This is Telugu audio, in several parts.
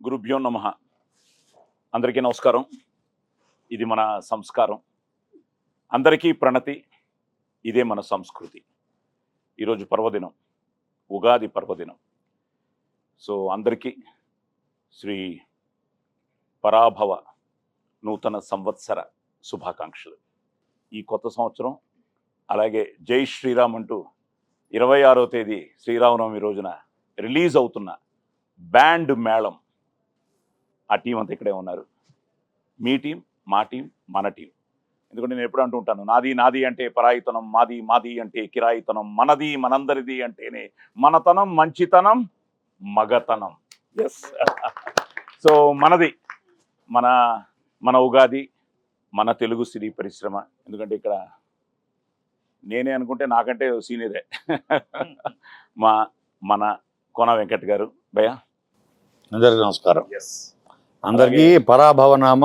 గురుభ్యో నమః. అందరికీ నమస్కారం. ఇది మన సంస్కారం. అందరికీ ప్రణతి. ఇదే మన సంస్కృతి. ఈరోజు పర్వదినం, ఉగాది పర్వదినం. సో అందరికీ శ్రీ పరాభవ నూతన సంవత్సర శుభాకాంక్షలు. ఈ కొత్త సంవత్సరం అలాగే జై శ్రీరామ్ అంటూ 26వ తేదీ శ్రీరామనవమి రోజున రిలీజ్ అవుతున్న బ్యాండ్ మేళం, ఆ టీం అంతా ఇక్కడే ఉన్నారు. మీ టీం, మా టీం, మన టీం. ఎందుకంటే నేను ఎప్పుడు అంటూ ఉంటాను, నాది నాది అంటే పరాయితనం, మాది మాది అంటే కిరాయితనం, మనది మనందరిది అంటేనే మనతనం, మంచితనం, మగతనం. ఎస్. సో మనది మన ఉగాది, మన తెలుగు సినీ పరిశ్రమ. ఎందుకంటే ఇక్కడ నేనే అనుకుంటే నాకంటే సీనియరే మన కోన వెంకట్ గారు. భయ్యా అందరికీ నమస్కారం. ఎస్. అందరికీ పరాభవనామ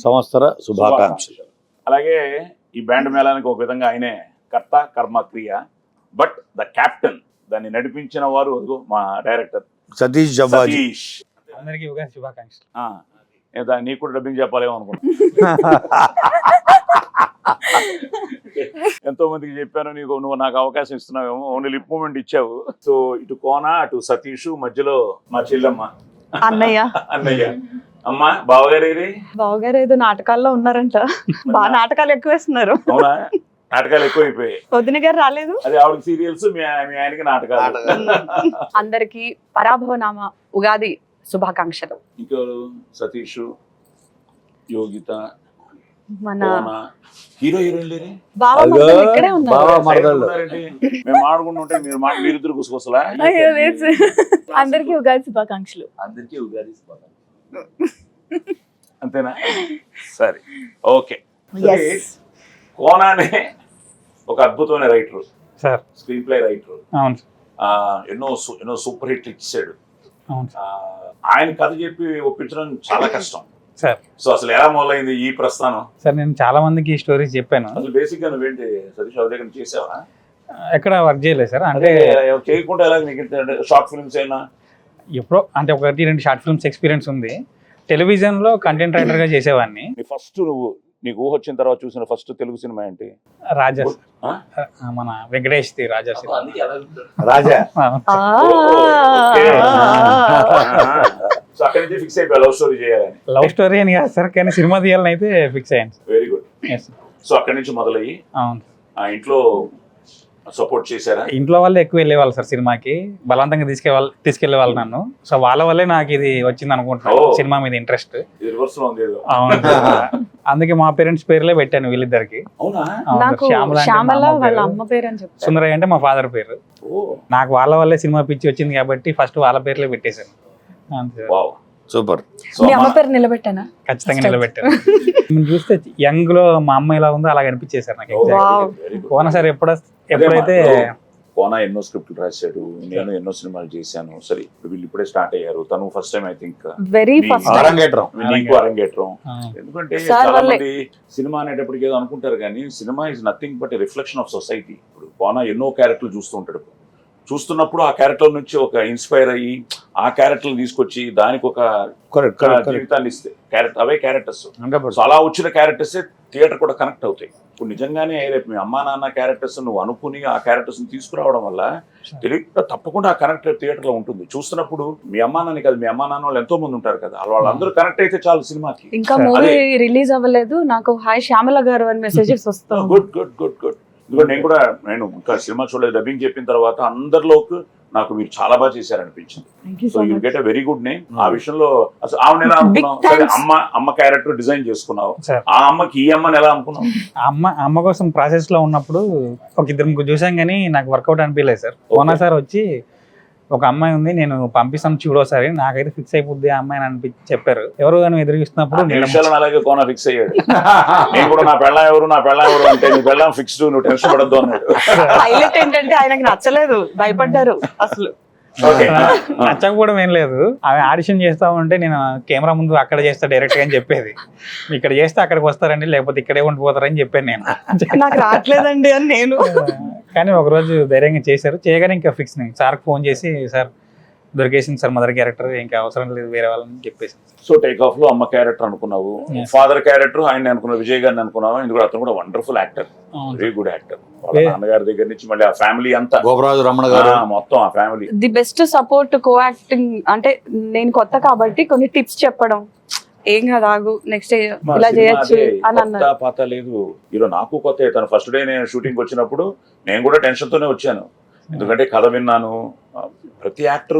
సంవత్సర శుభాకాంక్షలు. అలాగే ఈ బ్యాండ్ మేళానికి ఒక విధంగా ఆయనే కర్త కర్మ క్రియ, బట్ ద కెప్టెన్, దాన్ని నడిపించిన వారు అదిగో మా డైరెక్టర్ సతీష్ జవ్వాజీ. సతీష్. అందరికీ ఉగాది శుభాకాంక్షలు. నీకు కూడా డబ్బింగ్ చెప్పాలేమో అనుకున్నా. ఎంతో మందికి చెప్పాను, నువ్వు నాకు అవకాశం ఇస్తున్నావేమో, ఓన్లీ లిప్ మూమెంట్ ఇచ్చావు. సో ఇటు కోన, అటు సతీష్, మధ్యలో మా చెల్లెమ్మ అన్నయ్య. అమ్మా బావగారు ఏదో నాటకాల్లో ఉన్నారంట. బాగా నాటకాలు ఎక్కువ వేస్తున్నారు. అవునా? నాటకాలు ఎక్కువైపోయాయి. వదిన గారు రాలేదు. అది ఆవిడకి సీరియల్స్, మీ ఆయనకి నాటకాలు. అందరికి పరాభవనామ ఉగాది శుభాకాంక్షలు. ఇంకో సతీష్, యోగిత, మన హీరో హీరోయిన్ లేరే? బావ మరదలు ఇక్కడే ఉన్నారు. మేము ఆడుకుంటుంటే మీరిద్దరు గుసగుసలా. అందరికి ఉగాది శుభాకాంక్షలు. అందరికీ ఉగాది శుభాకాంక్షలు. అంతేనా? సరే, ఓకే. కోనానే ఒక అద్భుతమైన writer sir, screen play writer. అవును. ఎన్నో సూపర్ హిట్ ఇచ్చాడు. అవును. ఆయన కథ చెప్పి ఒప్పించడం చాలా కష్టం సార్. సో అసలు ఎలా మొదలైంది ఈ ప్రస్థానం? సార్, నేను చాలా మందికి స్టోరీస్ చెప్పాను. అసలు బేసిక్ గా నువ్వేంటి సతీష్ బాబు దగ్గర చేసావా? ఎక్కడ వర్క్ చేయలేదు సార్. అంటే చేయకుండా ఎలా నీకు షార్ట్ ఫిల్మ్స్ అయినా? ఎప్పుడో అంటే 1-2 షార్ట్ ఫిల్మ్స్ ఎక్స్పీరియన్స్ ఉంది. టెలివిజన్ లో కంటెంట్ రైటర్ గా చేసేవాడిని. ఫస్ట్ నీకు ఊహ వచ్చిన తర్వాత చూసిన ఫస్ట్ తెలుగు సినిమా ఏంటి? రాజా, మన Venkatesh the Raja. Raja so అక్కడి నుంచి ఫిక్స్ అయిపోయి లవ్ స్టోరీ చేయాలని. లవ్ స్టోరీ అని కాదు సార్, కానీ సినిమా తీయాలని అయితే ఫిక్స్ అయ్యాను. Very good. సో అక్కడి నుంచి మొదలయ్యి అవును. ఇంట్లో సపోర్ట్ చేశారా? ఇంట్లో వాళ్ళు ఎక్కువ వెళ్ళేవాళ్ళు సార్ సినిమాకి, బలవంతంగా తీసుకెళ్లేవాళ్ళు నన్ను. సో వాళ్ళ వల్లే నాకు ఇది వచ్చింది అనుకుంటున్నాను, సినిమా మీద ఇంట్రెస్ట్. అవును. అందుకే మా పేరెంట్స్ పేర్లే పెట్టాను వీళ్ళిద్దరికి. సుందరయ్య అంటే మా ఫాదర్ పేరు. నాకు వాళ్ళ వల్లే సినిమా పిచ్చి వచ్చింది కాబట్టి ఫస్ట్ వాళ్ళ పేర్లే పెట్టేశాను. సూపర్. నిలబెట్టానా? ఖచ్చితంగా నిలబెట్టాను. చూస్తే యంగ్ లో మా అమ్మ ఎలా ఉందో అలా అనిపించేది సార్ నాకు. కోన సార్ ఎప్పుడైతే కోన ఎన్నో స్క్రిప్ట్లు రాశాడు, నేను ఎన్నో సినిమాలు చేశాను. సరే, వీళ్ళు ఇప్పుడే స్టార్ట్ అయ్యారు. తను ఫస్ట్ టైం ఐ థింక్ నీకు అరంగేట్రం. ఎందుకంటే చాలా మంది సినిమా అనేటప్పటికి ఏదో అనుకుంటారు, కానీ cinema is nothing but reflection of society. ఇప్పుడు కోన ఎన్నో క్యారెక్టర్లు చూస్తూ ఉంటాడు. చూస్తున్నప్పుడు ఆ క్యారెక్టర్ నుంచి ఒక ఇన్స్పైర్ అయ్యి ఆ క్యారెక్టర్ తీసుకొచ్చి దానికి ఒక జీవితాన్ని ఇస్తే అవే క్యారెక్టర్స్. అలా వచ్చిన క్యారెక్టర్స్ థియేటర్ కూడా కనెక్ట్ అవుతాయి. ఇప్పుడు నిజంగానే రేపు మీ అమ్మా నాన్న క్యారెక్టర్స్ నువ్వు అనుకుని ఆ క్యారెక్టర్స్ తీసుకురావడం వల్ల తెలియకుండా తప్పకుండా ఆ కనెక్ట్ థియేటర్ లో ఉంటుంది. చూస్తున్నప్పుడు మీ అమ్మా నాన్న కాదు, మీ అమ్మా నాన్న వాళ్ళు ఎంతో మంది ఉంటారు కదా, వాళ్ళందరూ కనెక్ట్ అయితే చాలు సినిమాకి. ఇంకా మూవీ రిలీజ్ అవ్వలేదు, నాకు హాయ్ శ్యామల గారు అని మెసేజెస్ వస్తాయి. Good good good good. నేను ఇంకా సినిమా చూడలేదు, డబ్బింగ్ చెప్పిన తర్వాత అందరిలోకి నాకు మీరు చాలా బాగా చేశారనిపించింది. So you get a very good name. ఆ విషయంలో అసలు ఆమెను ఎలా అనుకున్నావు? సరే, అమ్మ క్యారెక్టర్ డిజైన్ చేసుకున్నావు, ఆ అమ్మకి ఈ అమ్మని ఎలా అనుకున్నావు? అమ్మ కోసం ప్రాసెస్ లో ఉన్నప్పుడు ఒక ఇద్దరు చూసాం, కానీ నాకు వర్కౌట్ అనిపించలేదు సార్. కోనా సార్ వచ్చి ఒక అమ్మాయి ఉంది, నేను పంపిస్తాను చూడోసారి, నాకైతే ఫిక్స్ అయిపోద్ది ఆ అమ్మాయి అని చెప్పారు. ఎవరు కానీ ఎదురుస్తున్నప్పుడు అలాగే కోన ఫిక్స్ అయ్యాడు. నేను కూడా నా పెళ్ళం ఎవరు అంటే నీ పెళ్ళం ఫిక్స్డ్, నువ్వు టెన్షన్ పడద్దు అన్నాడు. హైలైట్ ఏంటంటే ఆయనకి నచ్చలేదు, భయపడ్డారు. అసలు నచ్చకపోవడం ఏం లేదు, ఆమె ఆడిషన్ చేస్తా ఉంటే నేను కెమెరా ముందు అక్కడ చేస్తా డైరెక్ట్ గా అని చెప్పేది. ఇక్కడ చేస్తే అక్కడికి వస్తారండి, లేకపోతే ఇక్కడే ఉండిపోతారని చెప్పాను నేను. నాకు రావట్లేదండి అని నేను. కానీ ఒకరోజు ధైర్యంగా చేశారు. చేయగానే ఇంకా ఫిక్స్. సార్కి ఫోన్ చేసి, సార్ దొరికేసింది సార్ మదర్ క్యారెక్టర్, ఇంకా అవసరం లేదు వేరే వాళ్ళని చెప్పేసి. సో టేక్ ఆఫ్ లో అమ్మ క్యారెక్టర్ అనుకున్నావు, Yes. ఫాదర్ క్యారెక్టర్ ఆయన అనుకున్నావు, విజయ్ గారిని అనుకున్నావు. ఎందుకంటే అతను కూడా wonderful actor, very good actor. వాళ్ళ Yeah. నాన్నగారి దగ్గర నుంచి మళ్ళీ ఆ ఫ్యామిలీ అంతా, గోపరాజు రమణ గారు మొత్తం ఆ family. The best support co acting అంటే నేను కొత్త కాబట్టి కొన్ని టిప్స్ చెప్పడం, ఏం కాదు ఆగు నెక్స్ట్ ఇలా చేయొచ్చు అని అన్నారు. పాత లేదు హీరో, నాకు కొత్త. తను ఫస్ట్ డే నేను షూటింగ్ వచ్చినప్పుడు నేను కూడా టెన్షన్ తోనే వచ్చాను, ఎందుకంటే కథ విన్నాను. ప్రతి యాక్టర్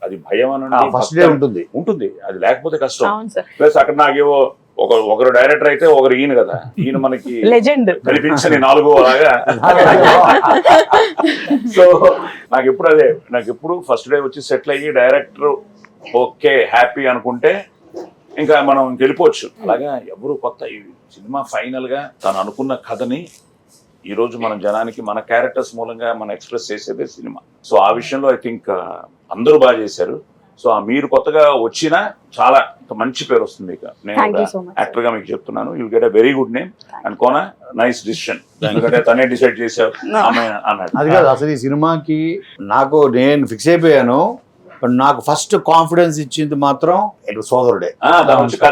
అది భయం అని ఫస్ట్ డే ఉంటుంది. ఉంటుంది, అది లేకపోతే కష్టం. అవును సార్, ప్లస్ అక్కడ నాకేవో ఒకరు డైరెక్టర్ అయితే ఒకరు ఈయన కదా, ఈయన మనకి లెజెండ్ కనిపించని నాలుగో అలాగా. సో నాకు ఎప్పుడు ఫస్ట్ డే వచ్చి సెటిల్ అయ్యి డైరెక్టర్ ఓకే హ్యాపీ అనుకుంటే ఇంకా మనం వెళ్ళిపోవచ్చు. అలాగా ఎవరు కొత్త, ఈ సినిమా ఫైనల్ గా తను అనుకున్న కథని ఈ రోజు మనం జనానికి మన క్యారెక్టర్స్ మూలంగా మనం ఎక్స్ప్రెస్ చేసేదే సినిమా. సో ఆ విషయంలో ఐ థింక్ అందరూ బాగా చేశారు. సో మీరు కొత్తగా వచ్చినా చాలా మంచి పేరు వస్తుంది మీకు. నేను Thank you so much, actor గా మీకు చెప్తున్నాను, you'll get a very good name and Kona nice decision. ఎందుకంటే తనే డిసైడ్ చేశారు అన్నాడు. అది కాదు అసలు ఈ సినిమాకి నేను ఫిక్స్ అయిపోయాను. బట్ నాకు ఫస్ట్ కాన్ఫిడెన్స్ ఇచ్చింది మాత్రం సోదరుడే.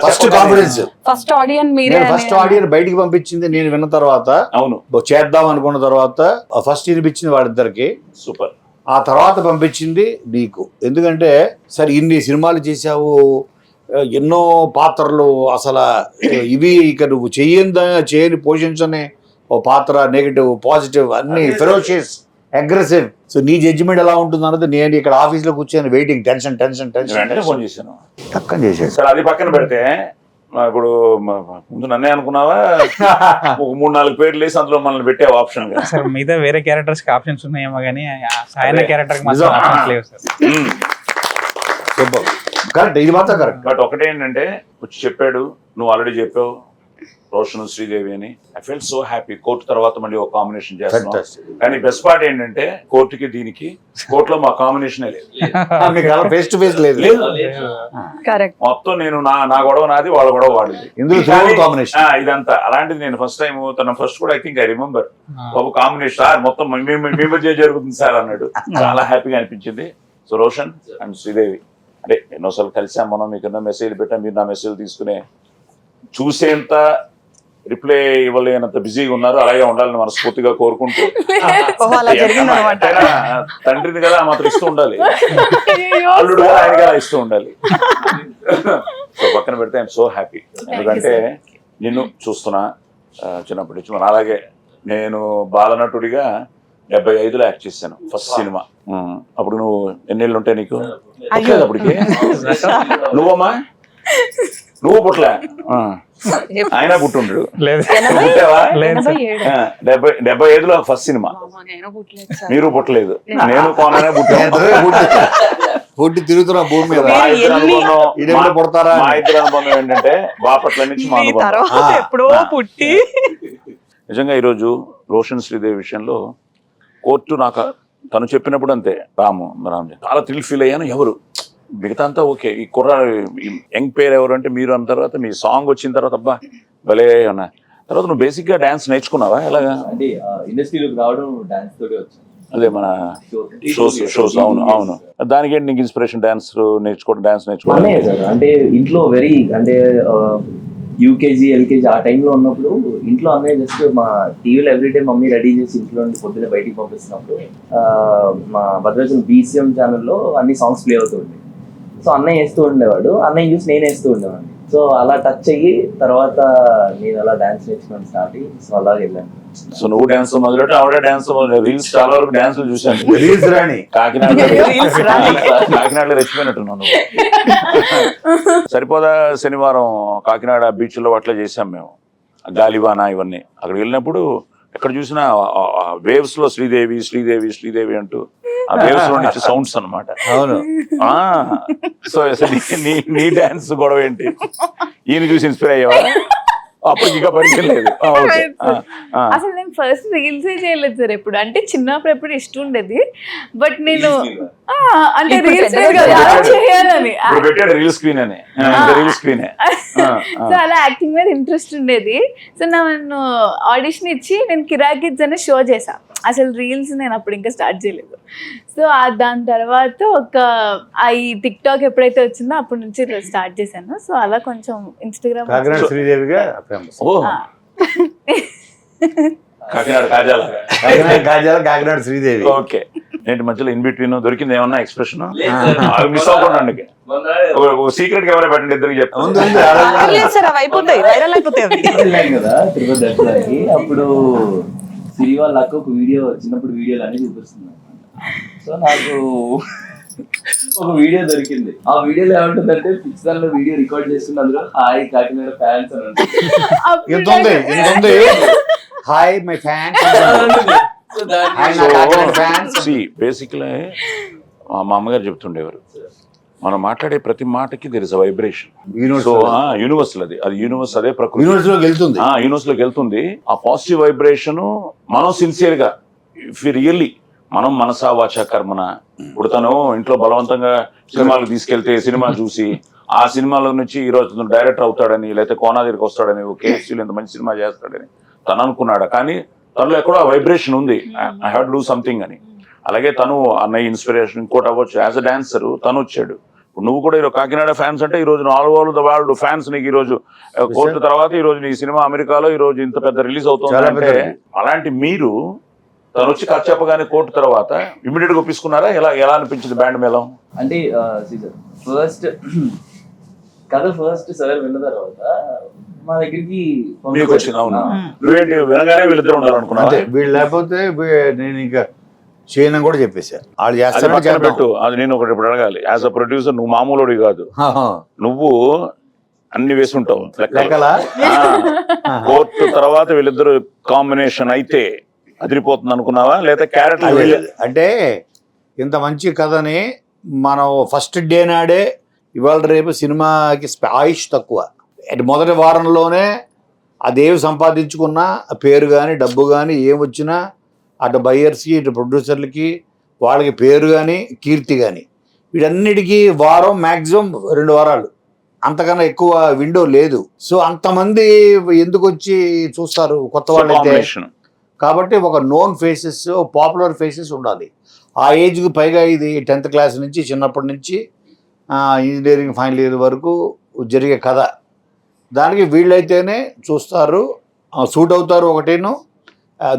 ఫస్ట్ కాన్ఫిడెన్స్, ఫస్ట్ ఆడియన్ మీరే. ఫస్ట్ ఆడియన్ బయటికి పంపించింది నేను విన్న తర్వాత, అవును చేద్దాం అనుకున్న తర్వాత ఫస్ట్ వినిపించింది వాళ్ళిద్దరికి. సూపర్. ఆ తర్వాత పంపించింది నీకు. ఎందుకంటే సరే ఇన్ని సినిమాలు చేశావు, ఎన్నో పాత్రలు, అసలు ఇవి ఇక నువ్వు చేయని పోషించని ఓ పాత్ర, నెగిటివ్ పాజిటివ్ అన్ని ఫెరోషియస్ అగ్రెసివ్. సో నీ జడ్జిమెంట్ ఎలా ఉంటుంది అన్నది నేను ఇక్కడ ఆఫీస్ లో కూర్చొని వెయిటింగ్, టెన్షన్ వెంటనే ఫోన్ చేశాను, పక్కన చేశాడు. సరే అది పక్కన పెడితే ఇప్పుడు ముందు నన్నే అనుకున్నావా, ఒక 3-4 పేర్లు వేసి అందులో మనల్ని పెట్టావు ఆప్షన్ గా. సార్ మిగతా వేరే క్యారెక్టర్స్ కి ఆప్షన్స్ ఉన్నాయేమో కానీ సాయన అదే. క్యారెక్టర్ కి మాత్రం ఆప్షన్స్ లేవు సార్. సూపర్, కరెక్ట్, ఇది మాత్రం కరెక్ట్. బట్ ఒకటేంటంటే వచ్చి చెప్పాడు, నువ్వు ఆల్రెడీ చెప్పావు రోషన్ శ్రీదేవి అని. I felt so happy. Court తర్వాత మళ్ళీ ఒక కాంబినేషన్ చేస్తున్నాం. Fantastic. కానీ బెస్ట్ పార్ట్ ఏంటంటే కోర్టుకి దీనికి, కోర్టులో మా కాంబినేషనే లేదు. ఫేస్ టు ఫేస్ లేదు. కరెక్ట్. మొత్తం నేను నా గొడవ నాది, వాళ్ళ గొడవ వాడిది. ఇందులో కానీ, కాంబినేషన్ ఇదంతా అలాంటిది నేను ఫస్ట్ టైం తన ఫస్ట్ కూడా ఐ థింక్ ఐ రిమెంబర్ ఒక కాంబినేషన్ సార్ మొత్తం మీ మధ్య జరుగుతుంది సార్ అన్నాడు. చాలా హ్యాపీగా అనిపించింది. సో రోషన్ అండ్ శ్రీదేవి అంటే ఎన్నోసార్లు కలిసాం మనం, మీకు ఎన్నో మెసేజ్ పెట్టాం, మీరు నా మెసేజ్ తీసుకునే చూసేంత రిప్లై ఇవ్వలేనంత బిజీగా ఉన్నారు. అలాగే ఉండాలని మనస్ఫూర్తిగా కోరుకుంటూ, తండ్రిని కదా మాత్రం ఇస్తూ ఉండాలి, అల్లుడు కదా ఆయన కదా ఇస్తూ ఉండాలి. సో పక్కన పెడితే ఐఎమ్ సో హ్యాపీ. ఎందుకంటే నిన్ను చూస్తున్నా చిన్నప్పటి నుంచి. మన అలాగే నేను బాలనటుడిగా 75లో యాక్ట్ చేశాను ఫస్ట్ సినిమా. అప్పుడు నువ్వు ఎన్నేళ్ళు ఉంటాయి నీకు? అప్పటికి నువ్వమ్మా, నువ్వు పుట్ల ఆయన పుట్టుండడు. 75లో ఫస్ట్ సినిమా. మీరు పుట్టలేదు, నేను కోననే పుట్టాను. పుట్టి తిరుగుతున్నా భూమి మీద. పుడతారా? మా ఇద్దరు అనుబంధం ఏంటంటే బాపట్ల నుంచి మా అనుబంధం. ఎప్పుడో పుట్టి. నిజంగా ఈరోజు రోషన్ శ్రీదేవి విషయంలో కోర్టు నాకు తను చెప్పినప్పుడు అంతే, రాము చాలా థ్రిల్ ఫీల్ అయ్యాను. ఎవరు మిగతా అంతా ఓకే, ఈ యంగ్ పేరు ఎవరు అంటే మీరు అన్న తర్వాత మీ సాంగ్ వచ్చిన తర్వాత అబ్బా భలే అన్నా. తర్వాత నువ్వు బేసిక్ గా డాన్స్ నేర్చుకున్నావా ఎలాగా? అంటే ఇండస్ట్రీలోకి రావడం డాన్స్ తోటే వచ్చింది. అదే మన షోస్. అవును దానికి ఏంటి నీకు ఇన్స్పిరేషన్? డాన్స్ నేర్చుకోవడం సార్. అంటే ఇంట్లో వెరీ అంటే యూకేజీ ఎల్కేజీ ఆ టైంలో ఉన్నప్పుడు ఇంట్లో అన్నయ్య జస్ట్ మా టీవీలో ఎవ్రీడే మమ్మీ రెడీ చేసి ఇంట్లో నుండి పొద్దున్నే బయటికి పంపిస్తున్నప్పుడు మా భద్రాచలం BCM ఛానల్లో అన్ని సాంగ్స్ ప్లే అవుతుండే. సో అన్నయ్య వేస్తూ ఉండేవాడు, అన్నయ్య చూసి నేను వేస్తూ ఉండేవాడిని. సో అలా టచ్ అయ్యి తర్వాత నేను అలా డాన్స్ నేర్చుకోవడం స్టార్ట్ అయ్యి సో అలాగే వెళ్ళాను. సో నువ్వు డాన్స్ మొదలెట్టు, ఆవిడ డాన్స్ రీల్స్ చాలా వరకు డాన్సులు చూశాను. రీల్స్ రాని కాకినాడలో రెచ్చిపోయినట్టున్నావు నువ్వు. సరిపోదా శనివారం కాకినాడ బీచ్ లో అట్లా చేసాం మేము, గాలివాన ఇవన్నీ. అక్కడ వెళ్ళినప్పుడు ఎక్కడ చూసినా వేవ్స్ లో శ్రీదేవి అంటూ ఆ వేవ్స్ లో నుంచి సౌండ్స్ అన్నమాట. అవును. సో అసలు నీ డాన్స్ గొడవ ఏంటి? ఈయన చూసి ఇన్స్పైర్ అయ్యేవా? అప్పుడు ఇంకా పరిచయం లేదు. అసలు నేను ఫస్ట్ రీల్స్ చేయలేదు సార్ ఎప్పుడు. అంటే చిన్నప్పుడు ఎప్పుడు ఇష్టం ఉండేది, బట్ నేను అంటే రీల్స్ చేయాలని పెట్టాడు రీల్ స్క్రీన్ అని. రీల్ స్క్రీన్ సో అలా యాక్టింగ్ మీద ఇంట్రెస్ట్ ఉండేది. సో నన్ను ఆడిషన్ ఇచ్చి నేను కిరాకిడ్స్ అనే షో చేసా. అసలు రీల్స్ నేను అప్పుడు ఇంకా స్టార్ట్ చేయలేదు. సో దాని తర్వాత ఈ టిక్ టాక్ ఎప్పుడైతే వచ్చిందో అప్పటి నుంచి స్టార్ట్ చేశాను. సో అలా కొంచెం ఇన్స్టాగ్రామ్ కాకినాడ శ్రీదేవిగా ఫేమస్. ఓ కాకినాడ కాజాల. కాకినాడ శ్రీదేవి. ఓకే, ఏంటి మధ్యలో ఇన్ బిట్వీన్ దొరికింది ఏమన్నా ఎక్స్ప్రెషన్ మిస్ అవ్వకుండా సీక్రెట్ కెమెరా పెట్టండి ఇద్దరికి చెప్తాను. సార్ అవి అయిపోతాయి, వైరల్ అయిపోతాయి అవి. వెళ్ళాం కదా తిరుపతి దర్శనానికి, అప్పుడు సిరి వాళ్ళ అక్క ఒక వీడియో, చిన్నప్పుడు వీడియోలు అన్ని చూపిస్తుంది. సో నాకు ఒక వీడియో దొరికింది. ఆ వీడియోలో ఏమంటుందంటే పిక్చర్లో వీడియో రికార్డ్ చేస్తున్న అందులో హాయ్ కాకినాడ ఫ్యాన్స్ అని ఉంటుంది. Hi my fans. బేసిక్లీ మా అమ్మగారు చెప్తుండేవారు, మనం మాట్లాడే ప్రతి మాటకి there is a vibration. So universal అది యూనివర్స్, అదే ప్రకృతి యూనివర్స్ లోకి వెళ్తుంది. ఆ పాజిటివ్ వైబ్రేషన్ మనం సిన్సియర్ గా ఇఫ్ రియల్లీ మనం మనసా వాచా కర్మన. ఇప్పుడు తను ఇంట్లో బలవంతంగా సినిమాలకు తీసుకెళ్తే సినిమా చూసి ఆ సినిమాలో నుంచి ఈ రోజు డైరెక్టర్ అవుతాడని, లేకపోతే కోనాదిరికి వస్తాడని, కేఎఫ్సీలో ఇంత మంచి సినిమా చేస్తాడని తను అనుకున్నాడు. కానీ తనలో ఎక్కడో ఆ వైబ్రేషన్ ఉంది, I have to do something అని. అలాగే తను అన్నయ్య ఇన్స్పిరేషన్ ఇంకోటి అవ్వచ్చు. యాజ్ అ డాన్సర్ తను వచ్చాడు. ఇప్పుడు నువ్వు కూడా ఈరోజు కాకినాడ ఫ్యాన్స్ అంటే ఈ రోజు all over the world fans నీకు. ఈ రోజు కోర్టు తర్వాత ఈ రోజు నీ సినిమా అమెరికాలో ఈ రోజు ఇంత పెద్ద రిలీజ్ అవుతుంది అంటే, అలాంటి మీరు తను వచ్చి కథ చెప్పగానే కోర్టు తర్వాత ఇమీడియట్ గా ఒప్పించుకున్నారా? ఎలా అనిపించింది బ్యాండ్ మేళం? అంటే ఫస్ట్ కథ సార్ విన్న తర్వాత మా దగ్గరికి వచ్చింది. అవును, నువ్వేంటి వినగానే వీళ్ళిద్దరు ఉండాలనుకున్నా? వీళ్ళు లేకపోతే నేను ఇంకా చేయను కూడా చెప్పేశారు. వాళ్ళు చేస్తారు పెట్టు. అది నేను ఒకటి ఇప్పుడు అడగాలి. యాజ్ అ ప్రొడ్యూసర్ నువ్వు మామూలుడి కాదు, నువ్వు అన్ని వేసుంటావు లెక్కలా. కోర్టు తర్వాత వీళ్ళిద్దరు కాంబినేషన్ అయితే అదిరిపోతుంది అనుకున్నావా, లేదా క్యారెక్టర్? అంటే ఇంత మంచి కథని మనం ఫస్ట్ డే నాడే ఇవాళ రేపు సినిమాకి ఆయుష్ తక్కువ. మొదటి వారంలోనే అదేవి సంపాదించుకున్నా పేరు కానీ డబ్బు కానీ ఏమొచ్చినా అటు బయ్యర్స్కి ఇటు ప్రొడ్యూసర్లకి వాళ్ళకి పేరు కానీ కీర్తి కానీ వీటన్నిటికీ వారం మ్యాక్సిమం 2 వారాలు, అంతకన్నా ఎక్కువ విండో లేదు. సో అంతమంది ఎందుకు వచ్చి చూస్తారు కొత్త వాళ్ళైతే? కాబట్టి ఒక నోన్ ఫేసెస్, పాపులర్ ఫేసెస్ ఉండాలి. ఆ ఏజ్కి పైగా ఇది 10th క్లాస్ నుంచి చిన్నప్పటి నుంచి ఇంజనీరింగ్ ఫైనల్ ఇయర్ వరకు జరిగే కథ. దానికి వీళ్ళైతేనే చూస్తారు, సూట్ అవుతారు. ఒకటేను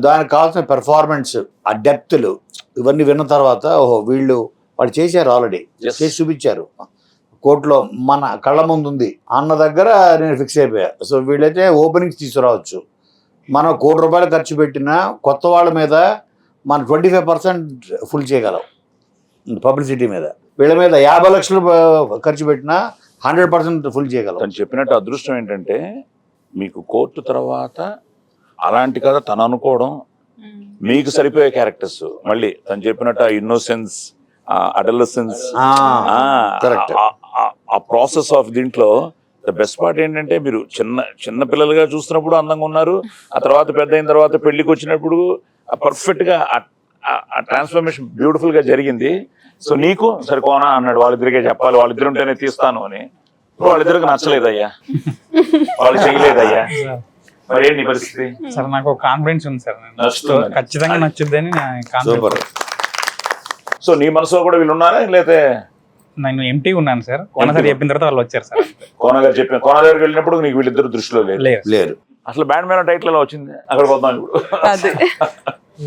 దానికి కావాల్సిన పెర్ఫార్మెన్స్, ఆ డెప్త్లు ఇవన్నీ విన్న తర్వాత ఓహో వాళ్ళు చేశారు, ఆల్రెడీ చేసి చూపించారు, కోర్టులో మన కళ్ళ ముందు ఉంది అన్న దగ్గర నేను ఫిక్స్ అయిపోయా. సో వీళ్ళైతే ఓపెనింగ్స్ తీసుకురావచ్చు. మనం ₹1,00,00,000 ఖర్చు పెట్టినా కొత్త వాళ్ళ మీద మనం 25% ఫుల్ చేయగలం పబ్లిసిటీ మీద. వీళ్ళ మీద 50 లక్షలు ఖర్చు పెట్టినా 100% ఫుల్ చేయగలం. తను చెప్పినట్టు అదృష్టం ఏంటంటే మీకు కోర్టు తర్వాత అలాంటి కథ తను అనుకోవడం, మీకు సరిపోయే క్యారెక్టర్స్. మళ్ళీ తను చెప్పినట్టు ఇన్నోసెన్స్, అడలసెన్స్, ఆ ప్రాసెస్ ఆఫ్ దీంట్లో ద బెస్ట్ పార్ట్ ఏంటంటే మీరు చిన్న పిల్లలుగా చూస్తున్నప్పుడు అందంగా ఉన్నారు, ఆ తర్వాత పెద్ద అయిన తర్వాత పెళ్లికి వచ్చినప్పుడు పర్ఫెక్ట్ గా ఆ ట్రాన్స్ఫర్మేషన్ బ్యూటిఫుల్ గా జరిగింది. సో నీకు సరిపోనా అన్నాడు, వాళ్ళిద్దరికే చెప్పాలి, వాళ్ళిద్దరు ఉంటేనే తీస్తాను అని. వాళ్ళిద్దరికి నచ్చలేదయ్యా, వాళ్ళు చేయలేదయ్యా, మరి ఏంటి పరిస్థితి? సార్ నాకు కాన్ఫిడెన్స్ ఉంది సార్, ఖచ్చితంగా నచ్చుద్దని. సో నీ మనసులో కూడా వీళ్ళు ఉన్నారా, లేకపోతే? నేను ఎంటీ ఉన్నాను సార్. కోనగారు చెప్పిన తర్వాత వాళ్ళు వచ్చారు సార్. కోనగారికి వెళ్ళినప్పుడు నీకు వీళ్ళిద్దరు దృష్టిలో లేరు. అసలు బ్యాండ్ మీద టైటిల్ ఎలా వచ్చింది? అక్కడ పోతాం ఇప్పుడు.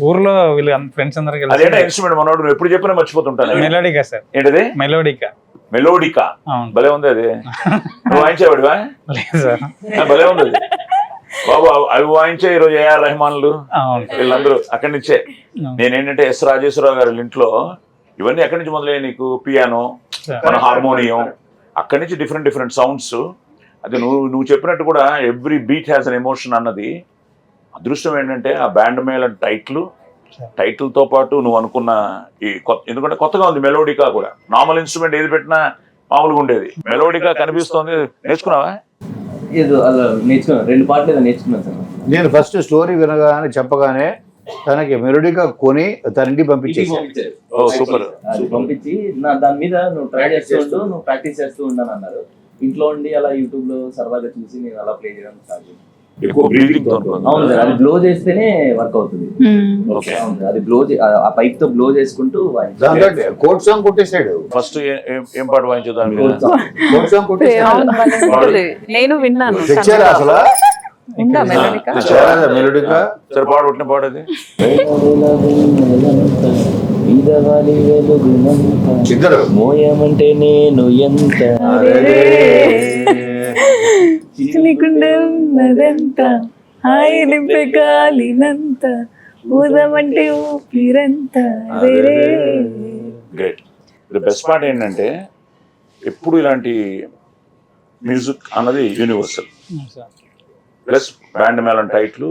ఊర్లో వీళ్ళు ఫ్రెండ్స్ అందరికి ఇన్స్ట్రుమెంట్ మనోడు నువ్వు ఎప్పుడు చెప్పినా మర్చిపోతుంటాను. మెలోడికా సార్. ఏంటది? మెలోడికా. భలే ఉంది అది. నువ్వు వాయించేవాడివా? లేదు సార్. భలే ఉంది బాబు. అవి వాయించే ఈరోజు ఏఆర్ రెహమాన్లు వీళ్ళందరూ అక్కడి నుంచే. నేనేంటంటే ఎస్ రాజేశ్వరరావు గారి ఇంట్లో ఇవన్నీ ఎక్కడి నుంచి మొదలయ్యాయి నీకు? పియానో, మన హార్మోనియం, అక్కడి నుంచి డిఫరెంట్ సౌండ్స్. అది నువ్వు చెప్పినట్టు కూడా every beat has an emotion అన్నది. అదృష్టం ఏంటంటే ఆ బ్యాండ్ మేళ టైటిల్తో పాటు నువ్వు అనుకున్న ఈ ఎందుకంటే కొత్తగా ఉంది మెలోడికా కూడా. నార్మల్ ఇన్స్ట్రుమెంట్ ఏది పెట్టినా మామూలుగా ఉండేది, మెలోడికా కనిపిస్తోంది. నేర్చుకున్నావా? ఏదో అలా నేర్చుకున్నాను, 2 పాటలు ఏదో నేర్చుకున్నాను సార్. నేను ఫస్ట్ స్టోరీ వినగానే చెప్పగానే తనకి మెలోడిగా కొని తన ఇంటికి పంపించారు. పంపించి దాని మీద నువ్వు ట్రై చేస్తూ ఉంటూ నువ్వు ప్రాక్టీస్ చేస్తూ ఉండని అన్నారు. ఇంట్లో ఉండి అలా యూట్యూబ్ లో సరదాగా చూసి నేను అలా ప్లే చేయడం స్టార్ట్ చేశాను. ఎక్కువ బ్రీతింగ్ తో అవును సార్, అది బ్లో చేస్తేనే వర్క్ అవుతుంది. ఓకే. అవును సార్, అది బ్లో ఆ పైప్ తో బ్లో చేసుకుంటూ దాంట్లో కోట్ సాంగ్ కొట్టేశాడు. ఫస్ట్ ఏం పాట వాయించు దాని మీద? కోట్ సాంగ్ కొట్టేశాడు. నేను విన్నాను. తెచ్చారా అసలు? ఉందా మెలోడికా? తెచ్చారా మెలోడిగా? సరే పాడు, పుట్టిన పాడది. ఇద్దరు మోయమంటే నేను ఎంత నీకుండే ఉన్నదంత హాయి నింపే గాలినంత ఊదమంటే ఊపిరంత గ్రేట్. ది బెస్ట్ పార్ట్ ఏంటంటే ఎప్పుడు ఇలాంటి మ్యూజిక్ అన్నది యూనివర్సల్. ప్లస్ బ్యాండ్ మేళం టైట్లు,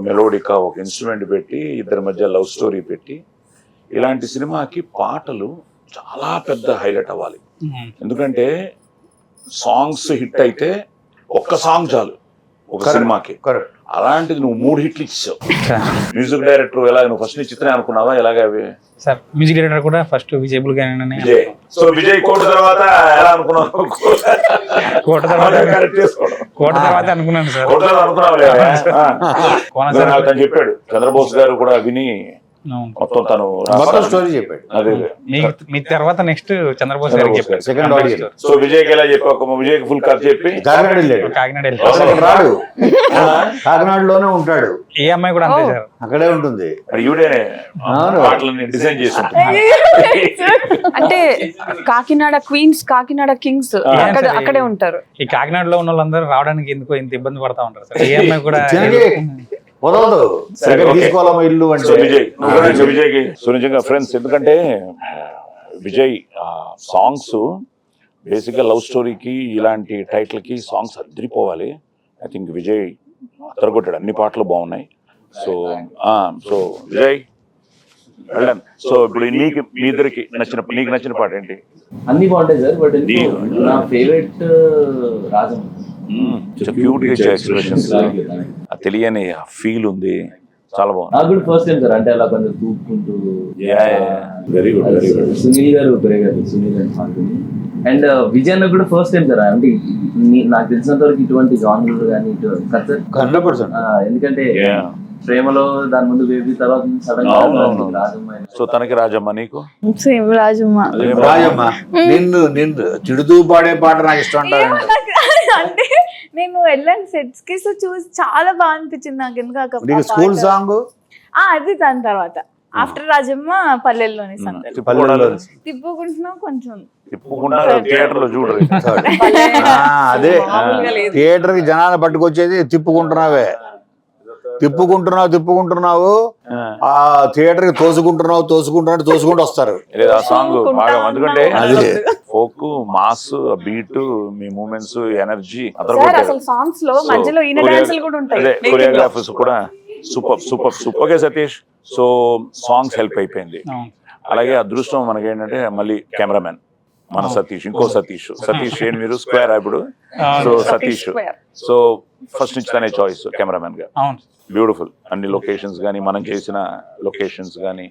మెలోడికా ఒక ఇన్స్ట్రుమెంట్ పెట్టి ఇద్దరి మధ్య లవ్ స్టోరీ పెట్టి ఇలాంటి సినిమాకి పాటలు చాలా పెద్ద హైలైట్ అవ్వాలి. ఎందుకంటే సాంగ్స్ హిట్ అయితే ఒక్క సాంగ్ చాలు ఒక సినిమాకి. అలాంటిది నువ్వు 3 హిట్లు ఇచ్చావు. మ్యూజిక్ డైరెక్టర్ ఎలా, నువ్వు ఫస్ట్ చిత్రం అనుకున్నావా ఎలాగ అవి? సార్ మ్యూజిక్ డైరెక్టర్ కూడా ఫస్ట్ విజయబుల్ గానే. విజయ్. సో విజయ్ కోట తర్వాత ఎలా అనుకున్నావు? కోట తర్వాత అనుకున్నాను సార్. కోట తర్వాత అనుకున్నావు తను చెప్పాడు. చంద్రబోస్ గారు కూడా విని మొత్తం తను స్టోరీ చెప్పాడు. అదే మీ తర్వాత నెక్స్ట్ చంద్రబోస్ గారికి చెప్పారు. Second audio. సో విజయ్కి ఎలా చెప్పావు? విజయ్కి ఫుల్ కథ చెప్పి కాకినాడ వెళ్ళాడు. కాకినాడ రాడు, కాకినాడలోనే ఉంటాడు. ఏ అమ్మాయి కూడా అంతే సార్, అక్కడే ఉంటుంది. ఈవిడేనే పాటలని డిజైన్ చేసి అంటే కాకినాడ క్వీన్స్, కాకినాడ కింగ్స్ అక్కడే ఉంటారు. ఈ కాకినాడలో ఉన్న వాళ్ళందరూ రావడానికి ఎందుకో ఇంత ఇబ్బంది పడతా ఉంటారు సార్. ఏ అమ్మాయి కూడా వదలదు, తీసుకోవాలమ్మా ఇల్లు అంటే. విజయ్కి సో నిజంగా ఫ్రెండ్స్, ఎందుకంటే విజయ్ సాంగ్స్ బేసిక్గా లవ్ స్టోరీకి ఇలాంటి టైటిల్కి సాంగ్స్ అదిరిపోవాలి. ఐ థింక్ విజయ్ అతరగొట్టాడు, అన్ని పాటలు బాగున్నాయి. సో సో విజయ్ వెళ్ళండి. సో ఇప్పుడు నీకు మీ ఇద్దరికి నీకు నచ్చిన పాట ఏంటి? అన్ని బాగుంటాయి సార్, బట్ నా ఫేవరెట్ రాజం. క్యూట్ గా ఎక్స్ప్రెషన్స్, తెలియని ఫీల్ ఉంది, చాలా బాగుంది. నాకు కూడా ఫస్ట్ టైం సార్, అంటే అలా కొంచెం తూపుకుంటూ. Very good, very good. Sunil గారు సునీల్ గారు పాడుతుంది. అండ్ విజయ్ అన్న కూడా ఫస్ట్ టైం సార్, అంటే నాకు తెలిసినంత వరకు ఇటువంటి జానర్ కానీ ఇటు కదా సార్ 100%. ఎందుకంటే ప్రేమలో దాని ముందు బేబీ, తర్వాత సడన్ గా రాజమ్మ. సో తనకి రాజమ్మ, నీకు సేమ్ రాజమ్మ. రాజమ్మ నిన్ను తిడుతూ పాడే పాట నాకు ఇష్టం అంటారు. అంటే నేను వెళ్ళాను సెట్స్ కి, సో చూసి చాలా బాగా అనిపించింది నాకు. ఎందుకు స్కూల్ సాంగ్ అది దాని తర్వాత ఆఫ్టర్ రాజమ్మ పల్లెల్లోని తిప్పుకుంటున్నాం కొంచెం థియేటర్ లో చూడరు. అదే థియేటర్ కి జనాలు పట్టుకొచ్చేది తిప్పుకుంటున్నావు ఆ థియేటర్ కి తోసుకుంటూ వస్తారు. ఆ సాంగ్ బాగా, ఎందుకంటే ఫోక్ మాస్ బీట్, మీ మూమెంట్స్, ఎనర్జీ, సాంగ్స్ లో మధ్యలో కొరియోగ్రాఫర్స్ కూడా super. Okay Satish, so songs help అయిపోయింది. అలాగే అదృష్టం మనకి ఏంటంటే మళ్ళీ కెమెరామెన్ మన సతీష్, ఇంకో సతీష్ ఏంటి మీరు స్క్వేర్ ఇప్పుడు. సో సతీష్, సో ఫస్ట్ నుంచి తనే చాయిస్ కెమెరామెన్ గా. బ్యూటిఫుల్. అన్ని లొకేషన్స్ కానీ, మనం చేసిన లొకేషన్స్ కానీ,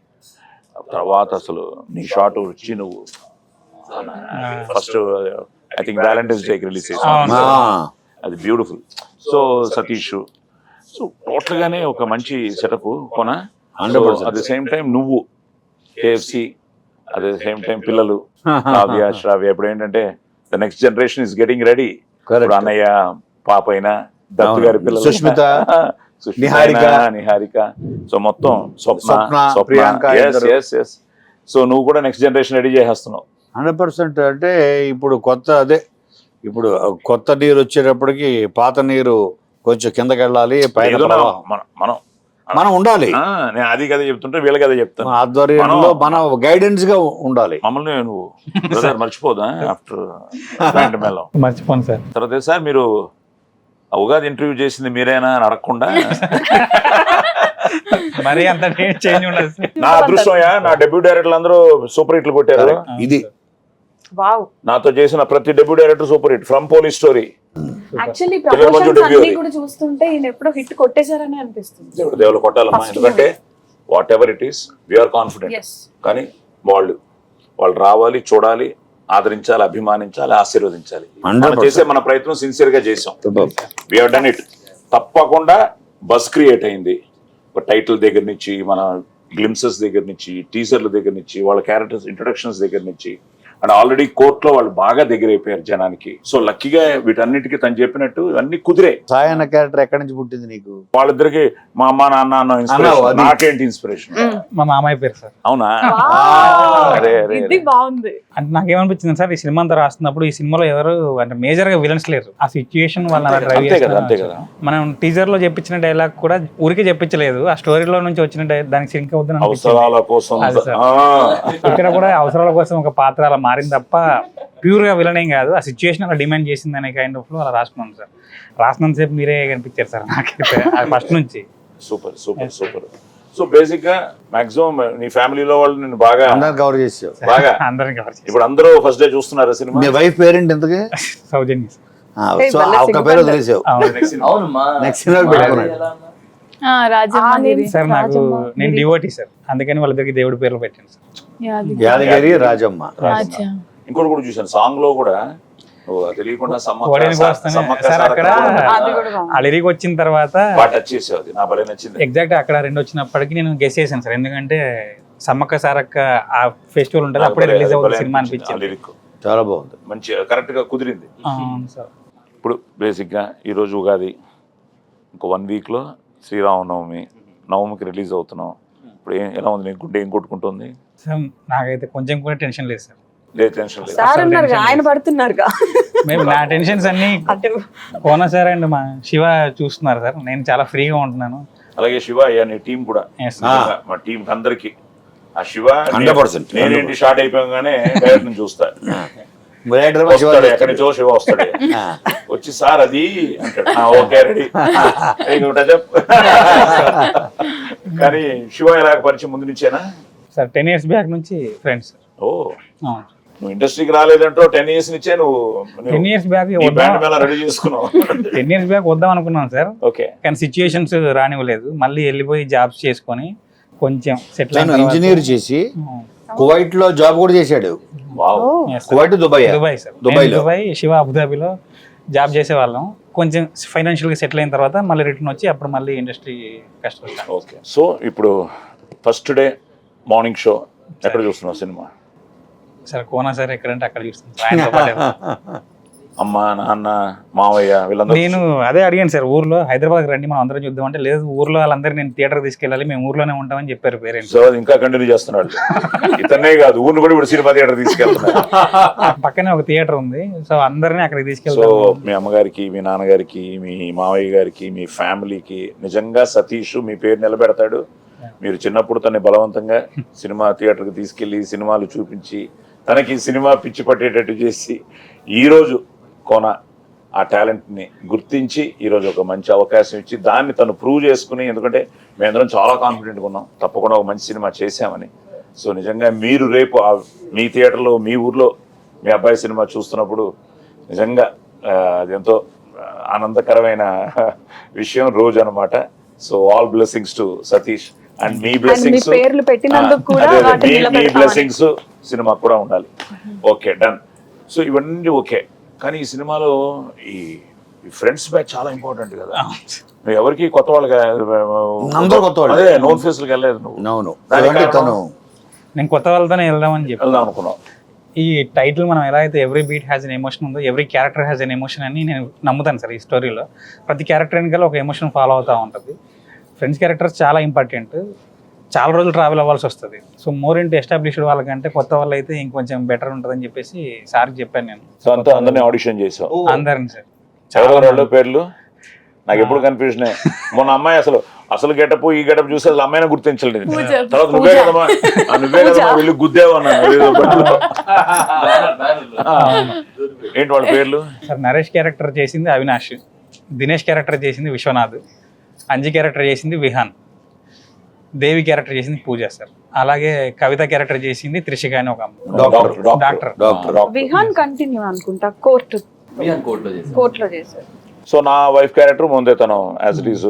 తర్వాత అసలు నీ షాట్ వచ్చి నువ్వు ఫస్ట్ ఐ థింక్ వ్యాలంటైన్స్ డేకి రిలీజ్ చేసావు, అది beautiful. So Satish, so total గానే ఒక మంచి సెటప్ కొన. అట్ ద సేమ్ టైం నువ్వు KFC, at the same time పిల్లలు శ్రావ్య. ఇప్పుడు ఏంటంటే the next generation is getting ready. ఇప్పుడు అన్నయ్య పాప అయినా, దత్తు గారి పిల్లలు, సుష్మిత, నిహారిక, సో మొత్తం స్వప్న, ప్రియాంక. సో నువ్వు కూడా నెక్స్ట్ జనరేషన్ రెడీ చేసేస్తున్నావు 100%. అంటే ఇప్పుడు కొత్త నీరు వచ్చేటప్పటికి పాత నీరు కొంచెం కిందకి వెళ్ళాలి, మనం ఉండాలి. నేను అది కదా చెప్తుంటే వీళ్ళకి అదే చెప్తాను. ఆధ్వర్యంలో మన గైడెన్స్ గా ఉండాలి. మమ్మల్ని నువ్వు మర్చిపోదా ఆఫ్టర్ మర్చిపోను సార్. తర్వాత సార్ మీరు ఉగాది ఇంటర్వ్యూ చేసింది మీరేనా అని అడగకుండా మరి అంత చేంజ్ ఉండదు. నా అదృష్టమయ్యా, నా డెబ్యూ డైరెక్టర్లు అందరూ సూపర్ హిట్లు కొట్టారు. ఇది నాతో చేసిన ప్రతి debut director super hit, from police story. Actually promotions అన్ని కూడా చూస్తుంటే ఈయన ఎప్పుడో హిట్ కొట్టేశారని అనిపిస్తుంది. దేవుడు కొట్టాలమ్మా, ఎందుకంటే whatever it is we are confident. కానీ వాళ్ళు రావాలి, చూడాలి, ఆదరించాలి, అభిమానించాలి, ఆశీర్వదించాలి. మనం చేసే మన ప్రయత్నం సిన్సియర్ గా చేసాం. We have done it. తప్పకుండా బస్ క్రియేట్ అయింది. ఒక టైటిల్ దగ్గర నుంచి, మన గ్లిమ్సెస్ దగ్గర నుంచి, టీజర్ల దగ్గర నుంచి, వాళ్ళ క్యారెక్టర్స్ ఇంట్రొడక్షన్స్ దగ్గర నుంచి, అండ్ ఆల్రెడీ కోర్టులో వాళ్ళు బాగా దగ్గర అయిపోయారు జనానికి. సో లక్కీగా వీటన్నిటికీ తను చెప్పినట్టు ఇవన్నీ కుదిరే. సాయి అన్న క్యారెక్టర్ ఎక్కడి నుంచి పుట్టింది నీకు? వాళ్ళిద్దరికి మా అమ్మ నాన్న అన్న ఇన్స్పిరేషన్. నాకేంటి ఇన్స్పిరేషన్? మా మామయ్య పేరు సార్. అవునా? అరే అరే ఇది బాగుంది. అంటే నాకేమనిపించింది సార్, ఈ సినిమా అంతా రాస్తున్నప్పుడు ఈ సినిమాలో ఎవరు అంటే మేజర్ గా విలన్స్ లేరు. ఆ సిచ్యుయేషన్ వాళ్ళ అంతే కదా, అంతే కదా. మనం టీజర్ లో చెప్పించిన డైలాగ్ కూడా ఊరికే చెప్పించలేదు, ఆ స్టోరీలో నుంచి వచ్చిన దానికి సింక్ అవుతుంది. అవసరాల కోసం. ఇక్కడ కూడా అవసరాల కోసం ఒక పాత్ర అలా మారింది తప్ప ప్యూర్ గా విలన్ ఏం కాదు. ఆ సిచ్యువేషన్ అలా డిమాండ్ చేసింది అనే కైండ్ ఆఫ్ లో అలా రాసుకున్నాను సార్. రాసినంత సేపు మీరే కనిపించారు సార్ నాకైతే ఫస్ట్ నుంచి. Super super super. So basic గా మాక్సిమం నీ ఫ్యామిలీలో వాళ్ళు నేను బాగా అందరిని కవర్ చేసావు. బాగా అందరం కవర్ చేశారు. ఇప్పుడు అందరూ ఫస్ట్ డే చూస్తున్నారు సినిమా. మీ వైఫ్ పేరెంట్ ఎంతకి? సౌజన్య సార్. సో ఒక పేరు వదిలేసావు. అవును మా నెక్స్ట్ సినిమా పెట్టుకున్నాడు. రాజమ్మ సార్ నాకు నేను డివోటీ సార్, అందుకని వాళ్ళిద్దరికి దేవుడి పేర్లు పెట్టాను సార్. యాదగిరి రాజమ్మ. ఇంకోటి కూడా చూసాను సాంగ్ లో కూడా తెలియకుండా కోడేనికి వస్తానే సార్ అక్కడ ఆ లిరిక్ వచ్చిన తర్వాత టచ్ చేసేది నా భలే నచ్చింది. ఎగ్జాక్ట్ అక్కడ 2 వచ్చినప్పటికీ నేను గెస్ చేశాను సార్, ఎందుకంటే సమ్మక్క సారక్క ఆ ఫెస్టివల్ ఉంటుంది అప్పుడే రిలీజ్ అవుతుంది సినిమా అనిపించింది. లిరిక్ చాలా బాగుంది, మంచి కరెక్ట్ గా కుదిరింది. అవును సార్. ఇప్పుడు బేసిక్ గా ఈ రోజు ఉగాది, ఇంకో 1 week లో శ్రీరామనవమి, నవమికి రిలీజ్ అవుతున్నాం. ఇప్పుడు ఎలా ఉంది నీకు? గుండె ఏం కొట్టుకుంటుంది? సార్ నాకైతే కొంచెం కూడా టెన్షన్ లేదు సార్. లేదు టెన్షన్ లేదు. సార్ ఉన్నారు, ఆయన పడుతున్నారు. మేము నా టెన్షన్స్ అన్ని కోన సార్ అండ్ మా శివ చూస్తున్నారు సార్, నేను చాలా ఫ్రీగా ఉంటున్నాను. అలాగే శివ అయ్యా నీ టీం కూడా, Yes, మా టీం అందరికి ఆ శివ 100%. నేనేంటి షార్ట్ అయిపోగానే డైరెక్ట్ నుంచి చూస్తా. డైరెక్టర్ వస్తాడు, ఎక్కడి నుంచో శివ వస్తాడు, వచ్చి సార్ అది అంటాడు. Okay ready. కానీ శివ ఎలాగ పరిచయం ముందు నుంచేనా సార్? 10 years బ్యాక్ నుంచి ఫ్రెండ్స్. ఓ నువ్వు ఇండస్ట్రీకి రాలేదంటో 10 years నుంచే నువ్వు 10 years back band Mela ready చేసుకున్నావు. 10 years బ్యాక్ వద్దాం అనుకున్నాను సార్, ఓకే. కానీ సిచ్యుయేషన్స్ రానివ్వలేదు. మళ్ళీ వెళ్ళిపోయి జాబ్స్ చేసుకొని కొంచెం సెటిల్ తను ఇంజనీర్ చేసి కువైట్ లో జాబ్ కూడా చేశాడు. Wow. Kuwait Dubai Dubai sir. దుబాయ్లో. దుబాయ్, శివ అబుదాబిలో జాబ్ చేసేవాళ్ళం. కొంచెం ఫైనాన్షియల్గా సెటిల్ అయిన తర్వాత మళ్ళీ రిటర్న్ వచ్చి అప్పుడు మళ్ళీ ఇండస్ట్రీ కష్టం. ఓకే. సో ఇప్పుడు ఫస్ట్ డే మార్నింగ్ షో ఎక్కడ చూస్తున్నావు సినిమా? సార్ కోనా సార్ ఎక్కడంటే అక్కడ చూస్తాను. అమ్మ నాన్న మావయ్య వీళ్ళందరూ నేను అదే అడిగాను సార్, ఊర్లో హైదరాబాద్ రండి మనం అందరం చూద్దాం అంటే, లేదు ఊర్లో వాళ్ళందరూ నేను థియేటర్ తీసుకెళ్ళాలి, మేము ఊర్లోనే ఉంటామని చెప్పారు పేరెంట్స్. సో అది ఇంకా కంటిన్యూ చేస్తున్నాడు. ఇతనే కాదు, ఊరిని కూడా ఇప్పుడు సినిమా థియేటర్ తీసుకెళ్తున్నాడు. పక్కనే ఒక థియేటర్ ఉంది, సో అందరినీ అక్కడికి సో తీసుకెళ్తాం. మీ అమ్మగారికి, మీ నాన్నగారికి, మీ మావయ్య గారికి, మీ ఫ్యామిలీకి నిజంగా సతీష్ మీ పేరు నిలబెడతాడు. మీరు చిన్నప్పుడు తనని బలవంతంగా సినిమా థియేటర్కి తీసుకెళ్లి సినిమాలు చూపించి తనకి సినిమా పిచ్చి పట్టేటట్టు చేసి ఈరోజు కోన ఆ టాలెంట్ని గుర్తించి ఈరోజు ఒక మంచి అవకాశం ఇచ్చి దాన్ని తను ప్రూవ్ చేసుకుని, ఎందుకంటే మేమందరం చాలా కాన్ఫిడెంట్గా ఉన్నాం తప్పకుండా ఒక మంచి సినిమా చేశామని. సో నిజంగా మీరు రేపు మీ థియేటర్లో మీ ఊర్లో మీ అబ్బాయి సినిమా చూస్తున్నప్పుడు నిజంగా అదెంతో ఆనందకరమైన విషయం రోజు అనమాట. So all blessings to Satish and me blessings, పేర్లు పెట్టినందుకు కూడా మీ బ్లెస్సింగ్స్ సినిమా కూడా ఉండాలి. Okay done. సో ఇవన్నీ ఓకే, కానీ ఈ సినిమాలో ఈ ఫ్రెండ్స్ బ్యాచ్ చాలా ఇంపార్టెంట్ కదా. నువ్వు ఎవరికి కొత్త వాళ్ళకి అదే నోన్ ఫేస్లకు వెళ్ళలేదు నువ్వు. నేను కొత్త వాళ్ళతోనే వెళ్దామని చెప్పి వెళ్దాం అనుకున్నావు. ఈ టైటిల్ మనం ఎలా అయితే every beat has an emotion ఉందో, every character has an emotion అని నేను నమ్ముతాను సార్. ఈ స్టోరీలో ప్రతి క్యారెక్టర్ వెనకాల ఒక ఎమోషన్ ఫాలో అవుతూ ఉంటుంది. ఫ్రెండ్స్ క్యారెక్టర్స్ చాలా ఇంపార్టెంట్, చాలా రోజులు ట్రావెల్ అవ్వాల్సి వస్తుంది. సో మోర్ ఇంటూ ఎస్టాబ్లిష్డ్ వాళ్ళకంటే కొత్త వాళ్ళు అయితే ఇంకొంచెం బెటర్ ఉంటుందని చెప్పేసి సార్కి చెప్పాను నేను. సో అంతా అందరినీ ఆడిషన్ చేసావు? అందరిని సార్. చాలా పేర్లు నాకు ఎప్పుడు కన్ఫ్యూజన్. మొన్న అమ్మాయి అసలు గెటప్ ఈ గెటప్ చూసి అసలు అమ్మాయిని గుర్తించలేదు. తర్వాత నువ్వే కదమ్మా వెళ్ళి గుద్దేవు అన్నాను. ఏంటి వాళ్ళ పేర్లు? సార్ నరేష్ క్యారెక్టర్ చేసింది అవినాష్, దినేష్ క్యారెక్టర్ చేసింది విశ్వనాథ్, అంజి క్యారెక్టర్ చేసింది విహాన్, దేవి క్యారెక్టర్ చేసింది పూజ సార్. అలాగే కవిత క్యారెక్టర్ చేసింది త్రిషిక అని ఒక డాక్టర్. విహాన్ కంటిన్యూ అనుకుంటా, కోర్టులో చేశారు. సో నా వైఫ్ క్యారెక్టర్ ముందే తను యాజ్ ఇట్ ఈస్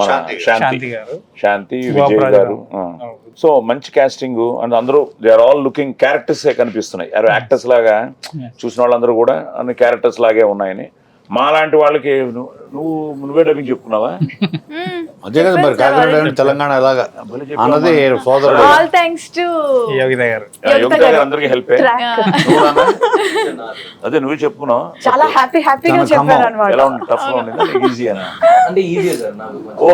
మన శాంతి విజయ్ గారు. సో మంచి కాస్టింగ్ అండ్ అందరూ they are all looking characters కనిపిస్తున్నాయి. యాక్టర్స్ లాగా చూసిన వాళ్ళందరూ కూడా అన్ని క్యారెక్టర్స్ లాగే ఉన్నాయని. మాలాంటి వాళ్ళకి నువ్వే డబ్బింగ్ చెప్పుకున్నావా? అదే కదా మరి కాకినాడ తెలంగాణ ఎలాగా అన్నది సోదరుడు. ఆల్ థ్యాంక్స్ టు యోగిత గారు. యోగిత గారు అందరికి హెల్ప్ అదే నువ్వే చెప్పుకున్నావు. చాలా హ్యాపీగా చెప్పారు అనమాట. ఎలా ఉంది? టఫ్ గా ఉండేదా ఈజీనా? అంటే ఈజీ సార్ నాకు. ఓ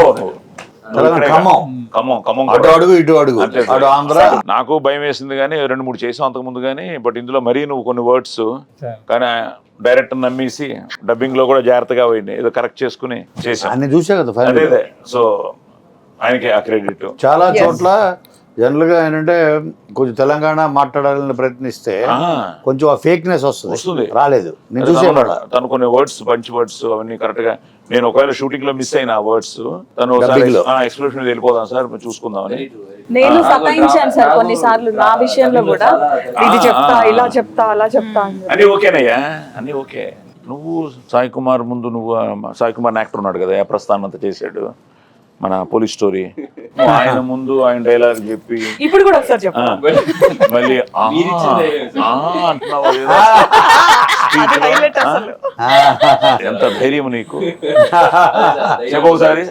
తెలంగాణ ఖమ్మం అటు అడుగు ఇటు అడుగు అటు ఆంధ్ర. నాకు భయం వేసింది కానీ 2-3 చేసాం అంతకు ముందు కానీ, బట్ ఇందులో మరీ నువ్వు కొన్ని వర్డ్స్ కానీ డైరెక్టర్ నమ్మేసి డబ్బింగ్ లో కూడా జాగ్రత్తగా పోయింది, ఏదో కరెక్ట్ చేసుకుని చేసాం. అన్ని చూసా కదా అదే సో ఆయనకి ఆ క్రెడిట్. చాలా చోట్ల జనరల్ గా ఏంటంటే కొంచెం తెలంగాణ మాట్లాడాలని ప్రయత్నిస్తే కొంచెం ఆ ఫేక్నెస్ వస్తుంది. రాలేదు నేను చూసేవాడు. తను కొన్ని వర్డ్స్ మంచి వర్డ్స్ అవన్నీ కరెక్ట్ గా, నేను ఒకవేళ షూటింగ్ లో మిస్ అయిన ఆ వర్డ్స్ తను ఎక్స్ప్రెషన్ వెళ్ళిపోదాం సార్ చూసుకుందామని నేను సతాయించాను సార్ కొన్నిసార్లు నా విషయంలో కూడా, ఇది చెప్తా ఇలా చెప్తా అలా చెప్తా. అన్ని ఓకేనయ్యా, అన్ని ఓకే. నువ్వు సాయి కుమార్ ముందు నువ్వు సాయి కుమార్ యాక్టర్ ఉన్నాడు కదా, ప్రస్థానం అంతా చేశాడు మన పోలీస్ స్టోరీ, ఆయన ముందు ఆయన డైలాగ్ చెప్పి ఇప్పుడు కూడా ఒకసారి చెప్పు. మళ్ళీ అంటున్నావు ఎంత ధైర్యం నీకు? చెప్పు ఒకసారి.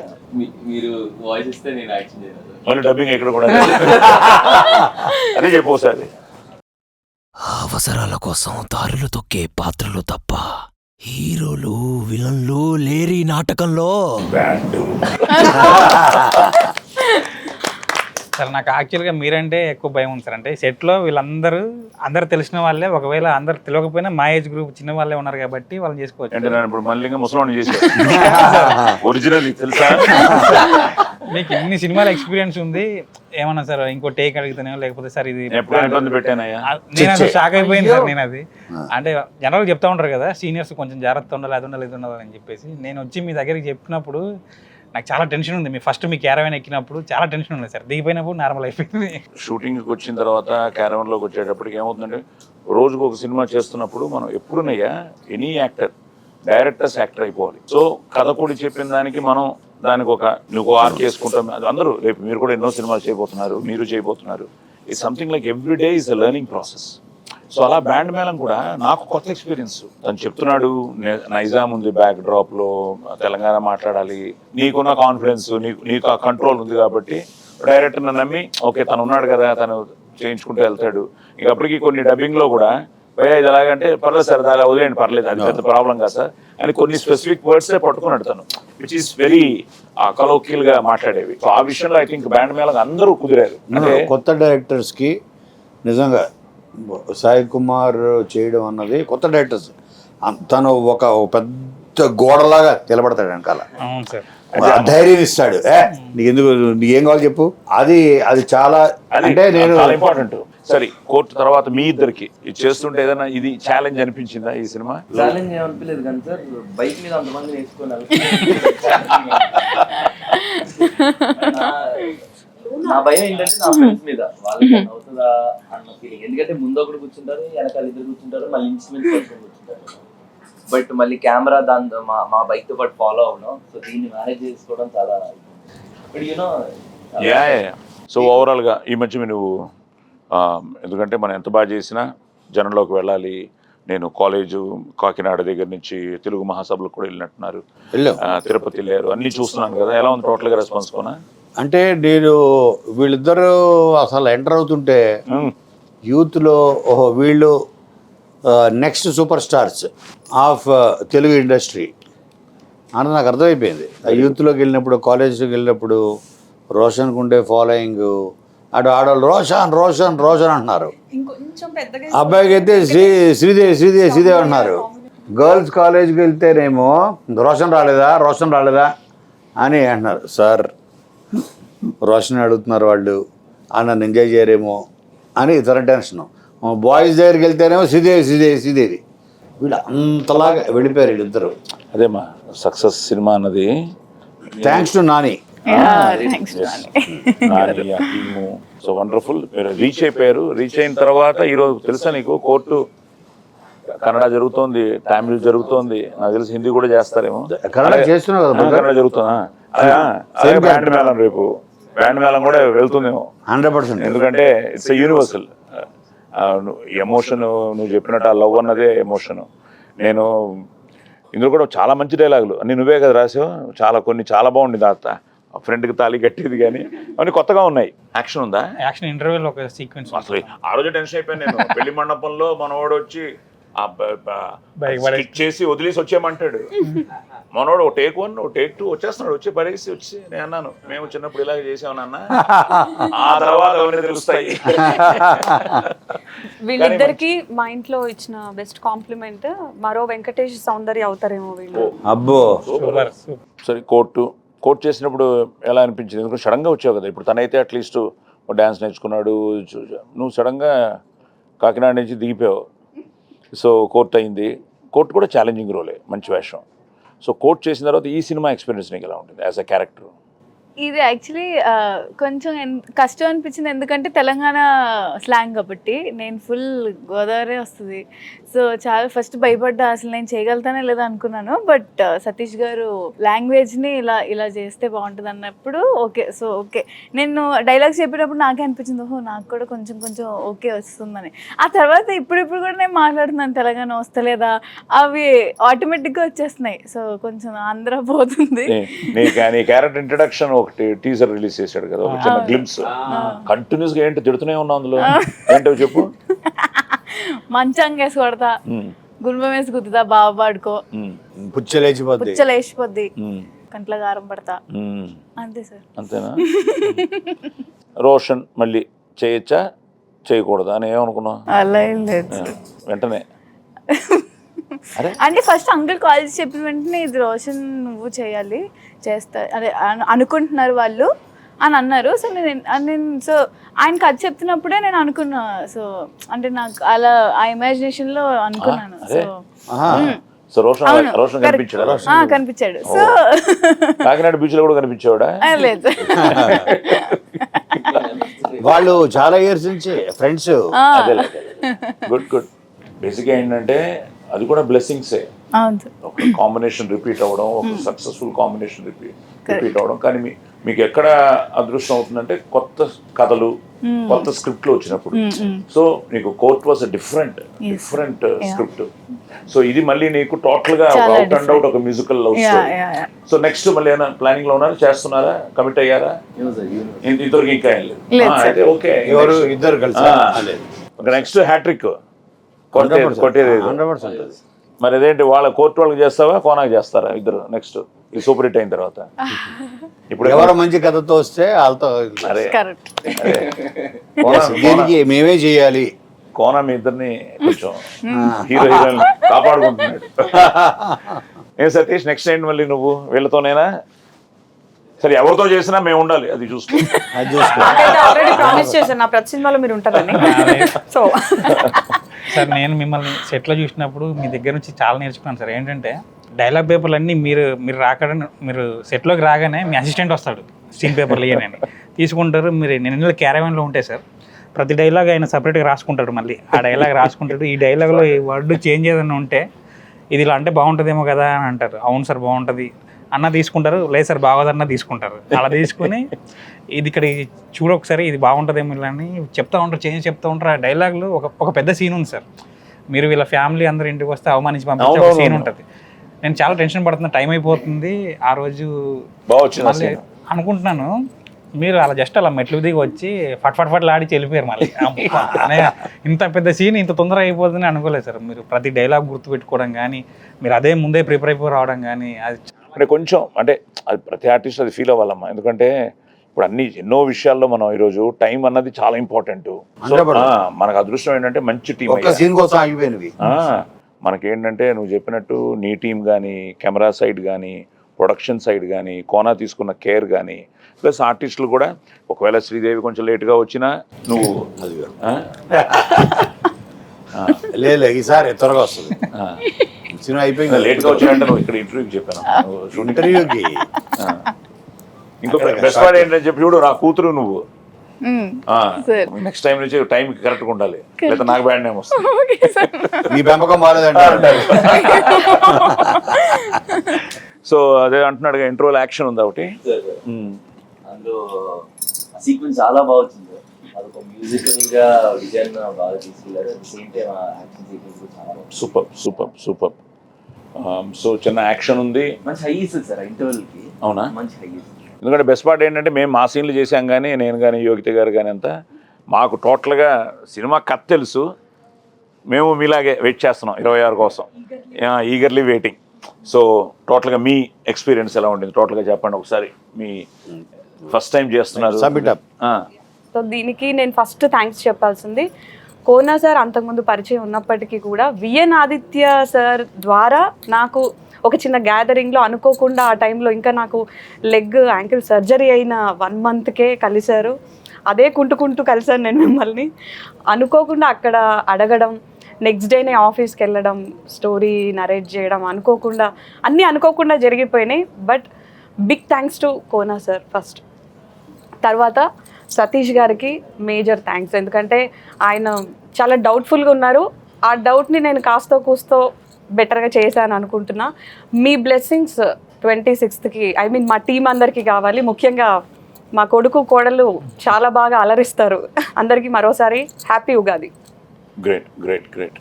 మీరు వాయిస్ ఇస్తే నేను యాక్షన్ చేయను. మళ్ళీ డబ్బింగ్ ఎక్కడ కూడా అదే చెప్పు ఒకసారి. అవసరాల కోసం దారులు తొక్కే పాత్రలు తప్ప హీరోలు విలన్లు లేరి నాటకంలో. సార్ నాకు యాక్చువల్గా మీరంటే ఎక్కువ భయం ఉంది సార్. అంటే సెట్లో అందరు తెలిసిన వాళ్ళే, ఒకవేళ అందరు తెలియకపోయినా మా ఏజ్ గ్రూప్ చిన్న వాళ్ళే ఉన్నారు కాబట్టి వాళ్ళని చేసుకోవచ్చు. అంటే నేను ఇప్పుడు మళ్ళీ ముసలాన్ని చేశాను ఒరిజినల్ తెలుసా? మీకు ఇన్ని సినిమాల ఎక్స్పీరియన్స్ ఉంది, ఏమన్నా సార్ ఇంకో టేక్ అడుగుతానే లేకపోతే సార్ ఇది ఇబ్బంది పెట్టానయ్యా? నేను అది షాక్ అయిపోయింది సార్. నేను అది అంటే జనరల్గా చెప్తా ఉంటారు కదా సీనియర్స్ కొంచెం జాగ్రత్త ఉండాలి, అది ఉండాలి, ఇది ఉండాలి అని చెప్పేసి. నేను వచ్చి మీ దగ్గరికి చెప్పినప్పుడు నాకు చాలా టెన్షన్ ఉంది. మీ క్యారవాన్ ఎక్కినప్పుడు చాలా టెన్షన్ ఉంది సార్, దిగిపోయినప్పుడు నార్మల్ అయిపోయింది. షూటింగ్కి వచ్చిన తర్వాత క్యారవాన్లోకి వచ్చేటప్పటికి ఏమవుతుందంటే, రోజుకు ఒక సినిమా చేస్తున్నప్పుడు మనం ఎప్పుడునయ్యా ఎనీ యాక్టర్ డైరెక్టర్స్ యాక్టర్ అయిపోవాలి. సో కథ కూడా చెప్పిన దానికి మనం దానికి నువ్వు ఆర్క్ చేసుకుంటాం. అందరూ రేపు మీరు కూడా ఎన్నో సినిమాలు చేయబోతున్నారు, మీరు చేయబోతున్నారు. It's something like every day is a learning process. So అలా బ్యాండ్ మేళం కూడా నాకు కొత్త ఎక్స్పీరియన్స్. తను చెప్తున్నాడు నైజాం ఉంది బ్యాక్ డ్రాప్ లో, తెలంగాణ మాట్లాడాలి, నీకున్న కాన్ఫిడెన్స్, నీకు ఆ కంట్రోల్ ఉంది కాబట్టి డైరెక్టర్ నమ్మి ఓకే తను ఉన్నాడు కదా తను చేయించుకుంటూ వెళ్తాడు. ఇక అప్పటికి కొన్ని డబ్బింగ్ లో కూడా భయ ఇది ఎలాగంటే పర్లేదు సార్ దాని వదిలేండి పర్లేదు, అది పెద్ద ప్రాబ్లం కాదు సార్ అని కొన్ని స్పెసిఫిక్ వర్డ్సే పట్టుకున్నాడు తను, విచ్ ఈస్ వెరీ కలోకియల్ గా మాట్లాడేవి. సో ఆ విషయంలో ఐ థింక్ బ్యాండ్ మేళం అందరూ కుదిరారు. అంటే కొత్త డైరెక్టర్స్ కి నిజంగా సాయి కుమార్ చేయడం అన్నది కొత్త డైరెక్టర్స్ తను ఒక పెద్ద గోడలాగా నిలబడతాడు వెనకాల, ధైర్యం ఇస్తాడు. నీకేం కావాలి చెప్పు, అది చాలా అంటే నేను ఇంపార్టెంట్. సరే కోర్టు తర్వాత మీ ఇద్దరికి ఇది చేస్తుంటే ఏదైనా ఇది ఛాలెంజ్ అనిపించిందా ఈ సినిమా? ఛాలెంజ్ ఏమనిపించలేదు కానీ సార్, బైక్ మీద అంతమంది నేర్చుకుని నా భయం ఏంటంటే నా ఫ్రెండ్స్ మీద వాళ్ళకి అవుతుందా అన్న ఫీలింగ్. ఎందుకంటే ముందు ఒకటి కూర్చుంటారు, వెనకాల ఇద్దరు కూర్చుంటారు, మళ్ళీ ఇన్స్ట్రుమెంట్స్ పట్టుకొని కూర్చుంటారు. బట్ మళ్ళీ కెమెరా దాంతో మా బైక్ తో పాటు ఫాలో అవ్వడం, సో దీన్ని మేనేజ్ చేసుకోవడం చాలా. బట్ యూనో సో ఓవరాల్ గా ఈ మధ్య నువ్వు ఎందుకంటే మనం ఎంత బాగా చేసినా జనంలోకి వెళ్ళాలి. నేను కాలేజు కాకినాడ దగ్గర నుంచి తెలుగు మహాసభలకు కూడా వెళ్ళినట్టున్నారు, తిరుపతి వెళ్ళారు, అన్ని చూస్తున్నాను కదా, ఎలా ఉంది టోటల్ గా రెస్పాన్స్ కోనా? అంటే నేను వీళ్ళిద్దరూ అసలు ఎంటర్ అవుతుంటే యూత్లో ఓహో వీళ్ళు next super stars of Telugu industry అని నాకు అర్థమైపోయింది. ఆ యూత్లోకి వెళ్ళినప్పుడు, కాలేజ్లోకి వెళ్ళినప్పుడు రోషన్కు ఉండే ఫాలోయింగ్, అటు ఆడవాళ్ళు రోషన్ రోషన్ రోషన్ అంటున్నారు, అబ్బాయికి అయితే శ్రీదేవి అంటున్నారు. గర్ల్స్ కాలేజ్కి వెళ్తేనేమో రోషన్ రాలేదా అని అంటున్నారు. సార్ రోషన్ అడుగుతున్నారు వాళ్ళు, నన్ను ఎంజాయ్ చేయరేమో అని ఇతర టెన్షన్. బాయ్స్ దగ్గరికి వెళ్తేనేమో శ్రీదేవి వీళ్ళు అంతలాగా వెళ్ళిపోయారు వీళ్ళిద్దరు. అదేమా సక్సెస్ సినిమా అన్నది thanks to Nani. So wonderful, మీరు రీచ్ అయిపోయారు. రీచ్ అయిన తర్వాత ఈరోజు తెలుసా నీకు కోర్టు కన్నడ జరుగుతోంది, తమిళ్ జరుగుతోంది, నాకు తెలిసి హిందీ కూడా చేస్తారేమో. కన్నడ చేస్తున్నావు కదా, కన్నడ జరుగుతుందా? బ్యాండ్ మేళం రేపు బ్యాండ్ మేళం కూడా వెళ్తుందేమో 100%. ఎందుకంటే ఇట్స్ యూనివర్సల్ ఎమోషన్. నువ్వు చెప్పినట్టు ఆ లవ్ అన్నదే ఎమోషన్. నేను ఇందులో కూడా చాలా మంచి డైలాగులు అన్ని నువ్వే కదా రాసావు, కొన్ని చాలా బాగుండింది. ఆ ఫ్రెండ్కి తాళి కట్టేది కానీ అవన్నీ కొత్తగా ఉన్నాయి. యాక్షన్ ఉందా? యాక్షన్ ఇంటర్వ్యూలో ఒక సీక్వెన్స్ అసలు ఆ రోజు టెన్షన్ అయిపోయాను నేను. పెళ్లి మండపంలో మనవాడు వచ్చి స్కిట్ చేసి వదిలేసి వచ్చేయమంటాడు. మనోడు ఓ టేక్ 1 ఓ టేక్ 2 వచ్చేస్తున్నాడు, వచ్చి పడేసి వచ్చి నేను అన్నాను మేము చిన్నప్పుడు ఇలాగే చేసామన్న, ఆ తర్వాత అవన్నీ తెలుస్తాయి. వీళ్ళిద్దరికి మా ఇంట్లో ఇచ్చిన బెస్ట్ కాంప్లిమెంట్ మరో వెంకటేష్ సౌందర్య అవుతారేమో వీళ్ళు. అబ్బో సరే కోర్ట్ చేసినప్పుడు ఎలా అనిపించింది? ఎందుకంటే సడన్గా వచ్చావు కదా. ఇప్పుడు తనైతే అట్లీస్ట్ డ్యాన్స్ నేర్చుకున్నాడు, నువ్వు సడన్గా కాకినాడ నుంచి దిగిపోయావు. సో కోర్ట్ అయింది. కోర్ట్ కూడా ఛాలెంజింగ్ రోలే, మంచి వేషం. సో కోర్ట్ చేసిన తర్వాత ఈ సినిమా ఎక్స్పీరియన్స్ నీకు ఎలా ఉంటుంది యాజ్ అ క్యారెక్టర్? ఇది యాక్చువల్లీ కొంచెం కష్టం అనిపించింది, ఎందుకంటే తెలంగాణ స్లాంగ్ కాబట్టి. నేను ఫుల్ గోదావరి వస్తుంది, సో చాలా ఫస్ట్ భయపడ్డా, అసలు నేను చేయగలుగుతానే లేదా అనుకున్నాను. బట్ సతీష్ గారు లాంగ్వేజ్ని ఇలా చేస్తే బాగుంటుంది అన్నప్పుడు ఓకే నేను డైలాగ్స్ చెప్పినప్పుడు నాకే అనిపించింది, ఓహో నాకు కూడా కొంచెం ఓకే వస్తుందని. ఆ తర్వాత ఇప్పుడు కూడా నేను మాట్లాడుతున్నాను తెలంగాణ వస్తలేదా, అవి ఆటోమేటిక్గా వచ్చేస్తున్నాయి. సో కొంచెం ఆంధ్ర పోతుంది. నీ క్యారెక్టర్ ఇంట్రడక్షన్ ఒకటి టీజర్ రిలీజ్ చేశాడు కదా, ఒక చిన్న గ్లిమ్స్. కంటిన్యూస్ గా ఏంటి తిడుతూనే ఉన్నావు అందులో, ఏంటో చెప్పు. మంచంగా వేసి కొడతా, గుర్రం వేసి గుద్దుతా, బాబా పాడుకో, పుచ్చలేసిపోద్ది, కంట్ల గారం పడతా, అంతే సార్. అంతేనా? రోషన్ మళ్ళీ చేయొచ్చా చేయకూడదా అని ఏమనుకున్నావు? అలా ఏం లేదు వెంటనే అంటే ఫస్ట్ అంకుల్ కాల్ చేసి చెప్పిన వెంటనే ఇది రోషన్ నువ్వు చేయాలి, చేస్తా అదే అనుకుంటున్నారు వాళ్ళు అని అన్నారు. సో సో ఆయనకి అది చెప్తున్నప్పుడే నేను అనుకున్నా. సో అంటే నాకు అలా ఆ ఇమాజినేషన్ లో అనుకున్నాను. సో రోషన్ కనిపించాడు. సో కాకినాడ బీచ్ లో కూడా కనిపించాడా? లేదు, వాళ్ళు చాలా ఇయర్స్ నుంచి ఫ్రెండ్స్. గుడ్. బేసిక్గా ఏంటంటే అది కూడా బ్లెస్సింగ్సే. ఒక కాంబినేషన్ రిపీట్ అవ్వడం, ఒక సక్సెస్ఫుల్ కాంబినేషన్ రిపీట్ అవ్వడం. కానీ మీకు ఎక్కడ అదృష్టం అవుతుందంటే కొత్త కథలు, కొత్త స్క్రిప్ట్లు వచ్చినప్పుడు. సో నీకు court was different script. So ఇది మళ్ళీ నీకు టోటల్ గా అవుట్ అండ్ అవుట్ ఒక musical love story. So next మళ్ళీ ఏమైనా ప్లానింగ్ లో ఉన్నారా, చేస్తున్నారా, కమిట్ అయ్యారా? ఇద్దరికి ఇంకా అయితే ఓకే, ఎవరు ఇద్దరు కలిసి నెక్స్ట్ హ్యాట్రిక్ కొట్టేది. మరి అదేంటి, వాళ్ళ కోర్టు వాళ్ళకి చేస్తావా, కోనాకి చేస్తారా ఇద్దరు నెక్స్ట్ ఈ సూపర్ హిట్ అయిన తర్వాత? ఇప్పుడు ఎవరో మంచి కథతో వస్తే వాళ్ళతో దీనికి మేమే చేయాలి. కోన మీ ఇద్దరిని కొంచెం హీరో హీరోయిన్ కాపాడుకుంటున్నాడు. ఏం సతీష్, నెక్స్ట్ ఏంటి మళ్ళీ నువ్వు వీళ్ళతోనేనా? సరే ఎవరితో చేసినా మేము ఉండాలి, అది చూసుకో. ఆల్రెడీ ప్రామిస్ చేశాను నా ప్రతి సినిమాలో మీరు ఉంటారని. సో సార్ నేను మిమ్మల్ని సెట్లో చూసినప్పుడు మీ దగ్గర నుంచి చాలా నేర్చుకున్నాను సార్. ఏంటంటే డైలాగ్ పేపర్లు అన్నీ మీరు సెట్లోకి రాగానే మీ అసిస్టెంట్ వస్తాడు, సీన్ పేపర్లు ఇవ్వనని తీసుకుంటారు. మీరు నేను క్యారవాన్లో ఉంటాయి సార్, ప్రతి డైలాగ్ ఆయన సపరేట్గా రాసుకుంటాడు. మళ్ళీ ఆ డైలాగ్ రాసుకుంటాడు. ఈ డైలాగ్లో ఈ వర్డ్ చేంజ్ ఏదైనా ఉంటే ఇది ఇలా అంటే బాగుంటుందేమో కదా అని అంటారు. అవును సార్ బాగుంటుంది అన్న తీసుకుంటారు, లేదు సార్ బాగోదన్న తీసుకుంటారు. అలా తీసుకుని ఇది ఇక్కడ చూడు ఒకసారి ఇది బాగుంటుందేమో ఇలా అని చెప్తా ఉంటారు, చేంజ్ చెప్తూ ఉంటారు. ఆ డైలాగ్లో ఒక పెద్ద సీన్ ఉంది సార్. మీరు వీళ్ళ ఫ్యామిలీ అందరూ ఇంటికి వస్తే అవమానించి పంపించే ఒక సీన్ ఉంటుంది. నేను చాలా టెన్షన్ పడుతున్నా, టైం అయిపోతుంది. ఆ రోజు మళ్ళీ అనుకుంటున్నాను మీరు అలా జస్ట్ అలా మెట్లు దిగి వచ్చి ఫట్ ఆడిచి వెళ్ళిపోయారు. మళ్ళీ ఇంత పెద్ద సీన్ ఇంత తొందరగా అయిపోతుందని అనుకోలేదు సార్. మీరు ప్రతి డైలాగ్ గుర్తుపెట్టుకోవడం కానీ, మీరు అదే ముందే ప్రిపేర్ అయిపోయి రావడం కానీ, అది అంటే కొంచెం అంటే అది ప్రతి ఆర్టిస్ట్ అది ఫీల్ అవ్వాలమ్మా. ఎందుకంటే ఇప్పుడు ఎన్నో విషయాల్లో మనం ఈరోజు టైం అన్నది చాలా ఇంపార్టెంట్. మనకు అదృష్టం ఏంటంటే మంచి టీం. మనకేంటంటే నువ్వు చెప్పినట్టు నీ టీం కానీ, కెమెరా సైడ్ కానీ, ప్రొడక్షన్ సైడ్ కానీ, కోనా తీసుకున్న కేర్ కానీ, ప్లస్ ఆర్టిస్టులు కూడా ఒకవేళ శ్రీదేవి కొంచెం లేట్గా వచ్చినా నువ్వు లేదు ఈసారి త్వరగా వస్తుంది. సినిమా అయిపోయింది, లేట్గా వచ్చినట్టు నువ్వు ఇక్కడ ఇంటర్వ్యూకి చెప్పాను. ఇంటర్వ్యూకి ఇంకో బెస్ట్ పార్ట్ ఏంటంటే చెప్పి చూడు, నా కూతురు నువ్వు నెక్స్ట్ టైం నుంచి టైంకి కరెక్ట్గా ఉండాలి, లేదా నాకు బ్యాడ్ నేమ్ వస్తుంది. మీ పెంపకం బాగాలేదంటే సో అదే అంటున్నాడు, ఇంట్రోల్ యాక్షన్ ఉంది ఒకటి. అందులో సీక్వెన్స్ చాలా బాగా వచ్చింది. అదొక మ్యూజికల్ గా విజయన్ బాగా తీసుకెళ్ళారు. At the same time action sequence చాలా సూపర్. సో చిన్న యాక్షన్ ఉంది. మంచి హై ఇస్తుంది సార్ ఇంటర్వెల్కి. అవునా? మంచి హై ఇస్తుంది. ఎందుకంటే బెస్ట్ పార్ట్ ఏంటంటే మేము మా సీన్లు చేసాం కానీ నేను కానీ యోగిత గారు కానీ అంతా మాకు టోటల్గా సినిమా కథ తెలుసు. మేము మీలాగే వెయిట్ చేస్తున్నాం 26 కోసం, ఈగర్లీ వెయిటింగ్. సో టోటల్గా మీ ఎక్స్పీరియన్స్ ఎలా ఉంటుంది టోటల్గా చెప్పండి ఒకసారి. మీ ఫస్ట్ టైం చేస్తున్నారు. సో దీనికి నేను ఫస్ట్ థ్యాంక్స్ చెప్పాల్సింది కోనా సార్. అంతకుముందు పరిచయం ఉన్నప్పటికీ కూడా విఎన్ ఆదిత్య సార్ ద్వారా నాకు ఒక చిన్న గ్యాదరింగ్లో అనుకోకుండా ఆ టైంలో ఇంకా నాకు లెగ్ యాంకిల్ సర్జరీ అయిన 1 monthకే కలిశారు. అదే కుంటుకుంటూ కలిసాను నేను మిమ్మల్ని. అనుకోకుండా అక్కడ అడగడం, నెక్స్ట్ డేనే ఆఫీస్కి వెళ్ళడం, స్టోరీ నరేట్ చేయడం, అన్నీ అనుకోకుండా జరిగిపోయినాయి. But big thanks to Kona sir first. తర్వాత సతీష్ గారికి మేజర్ థ్యాంక్స్. ఎందుకంటే ఆయన చాలా డౌట్ఫుల్గా ఉన్నారు. ఆ డౌట్ని నేను కాస్తో కూస్తో బెటర్గా చేశాను అనుకుంటున్నా. మీ బ్లెస్సింగ్స్ 26కి మా టీం అందరికీ కావాలి. ముఖ్యంగా మా కొడుకు కోడలు చాలా బాగా అలరిస్తారు. అందరికీ మరోసారి happy Ugadi. Great great great.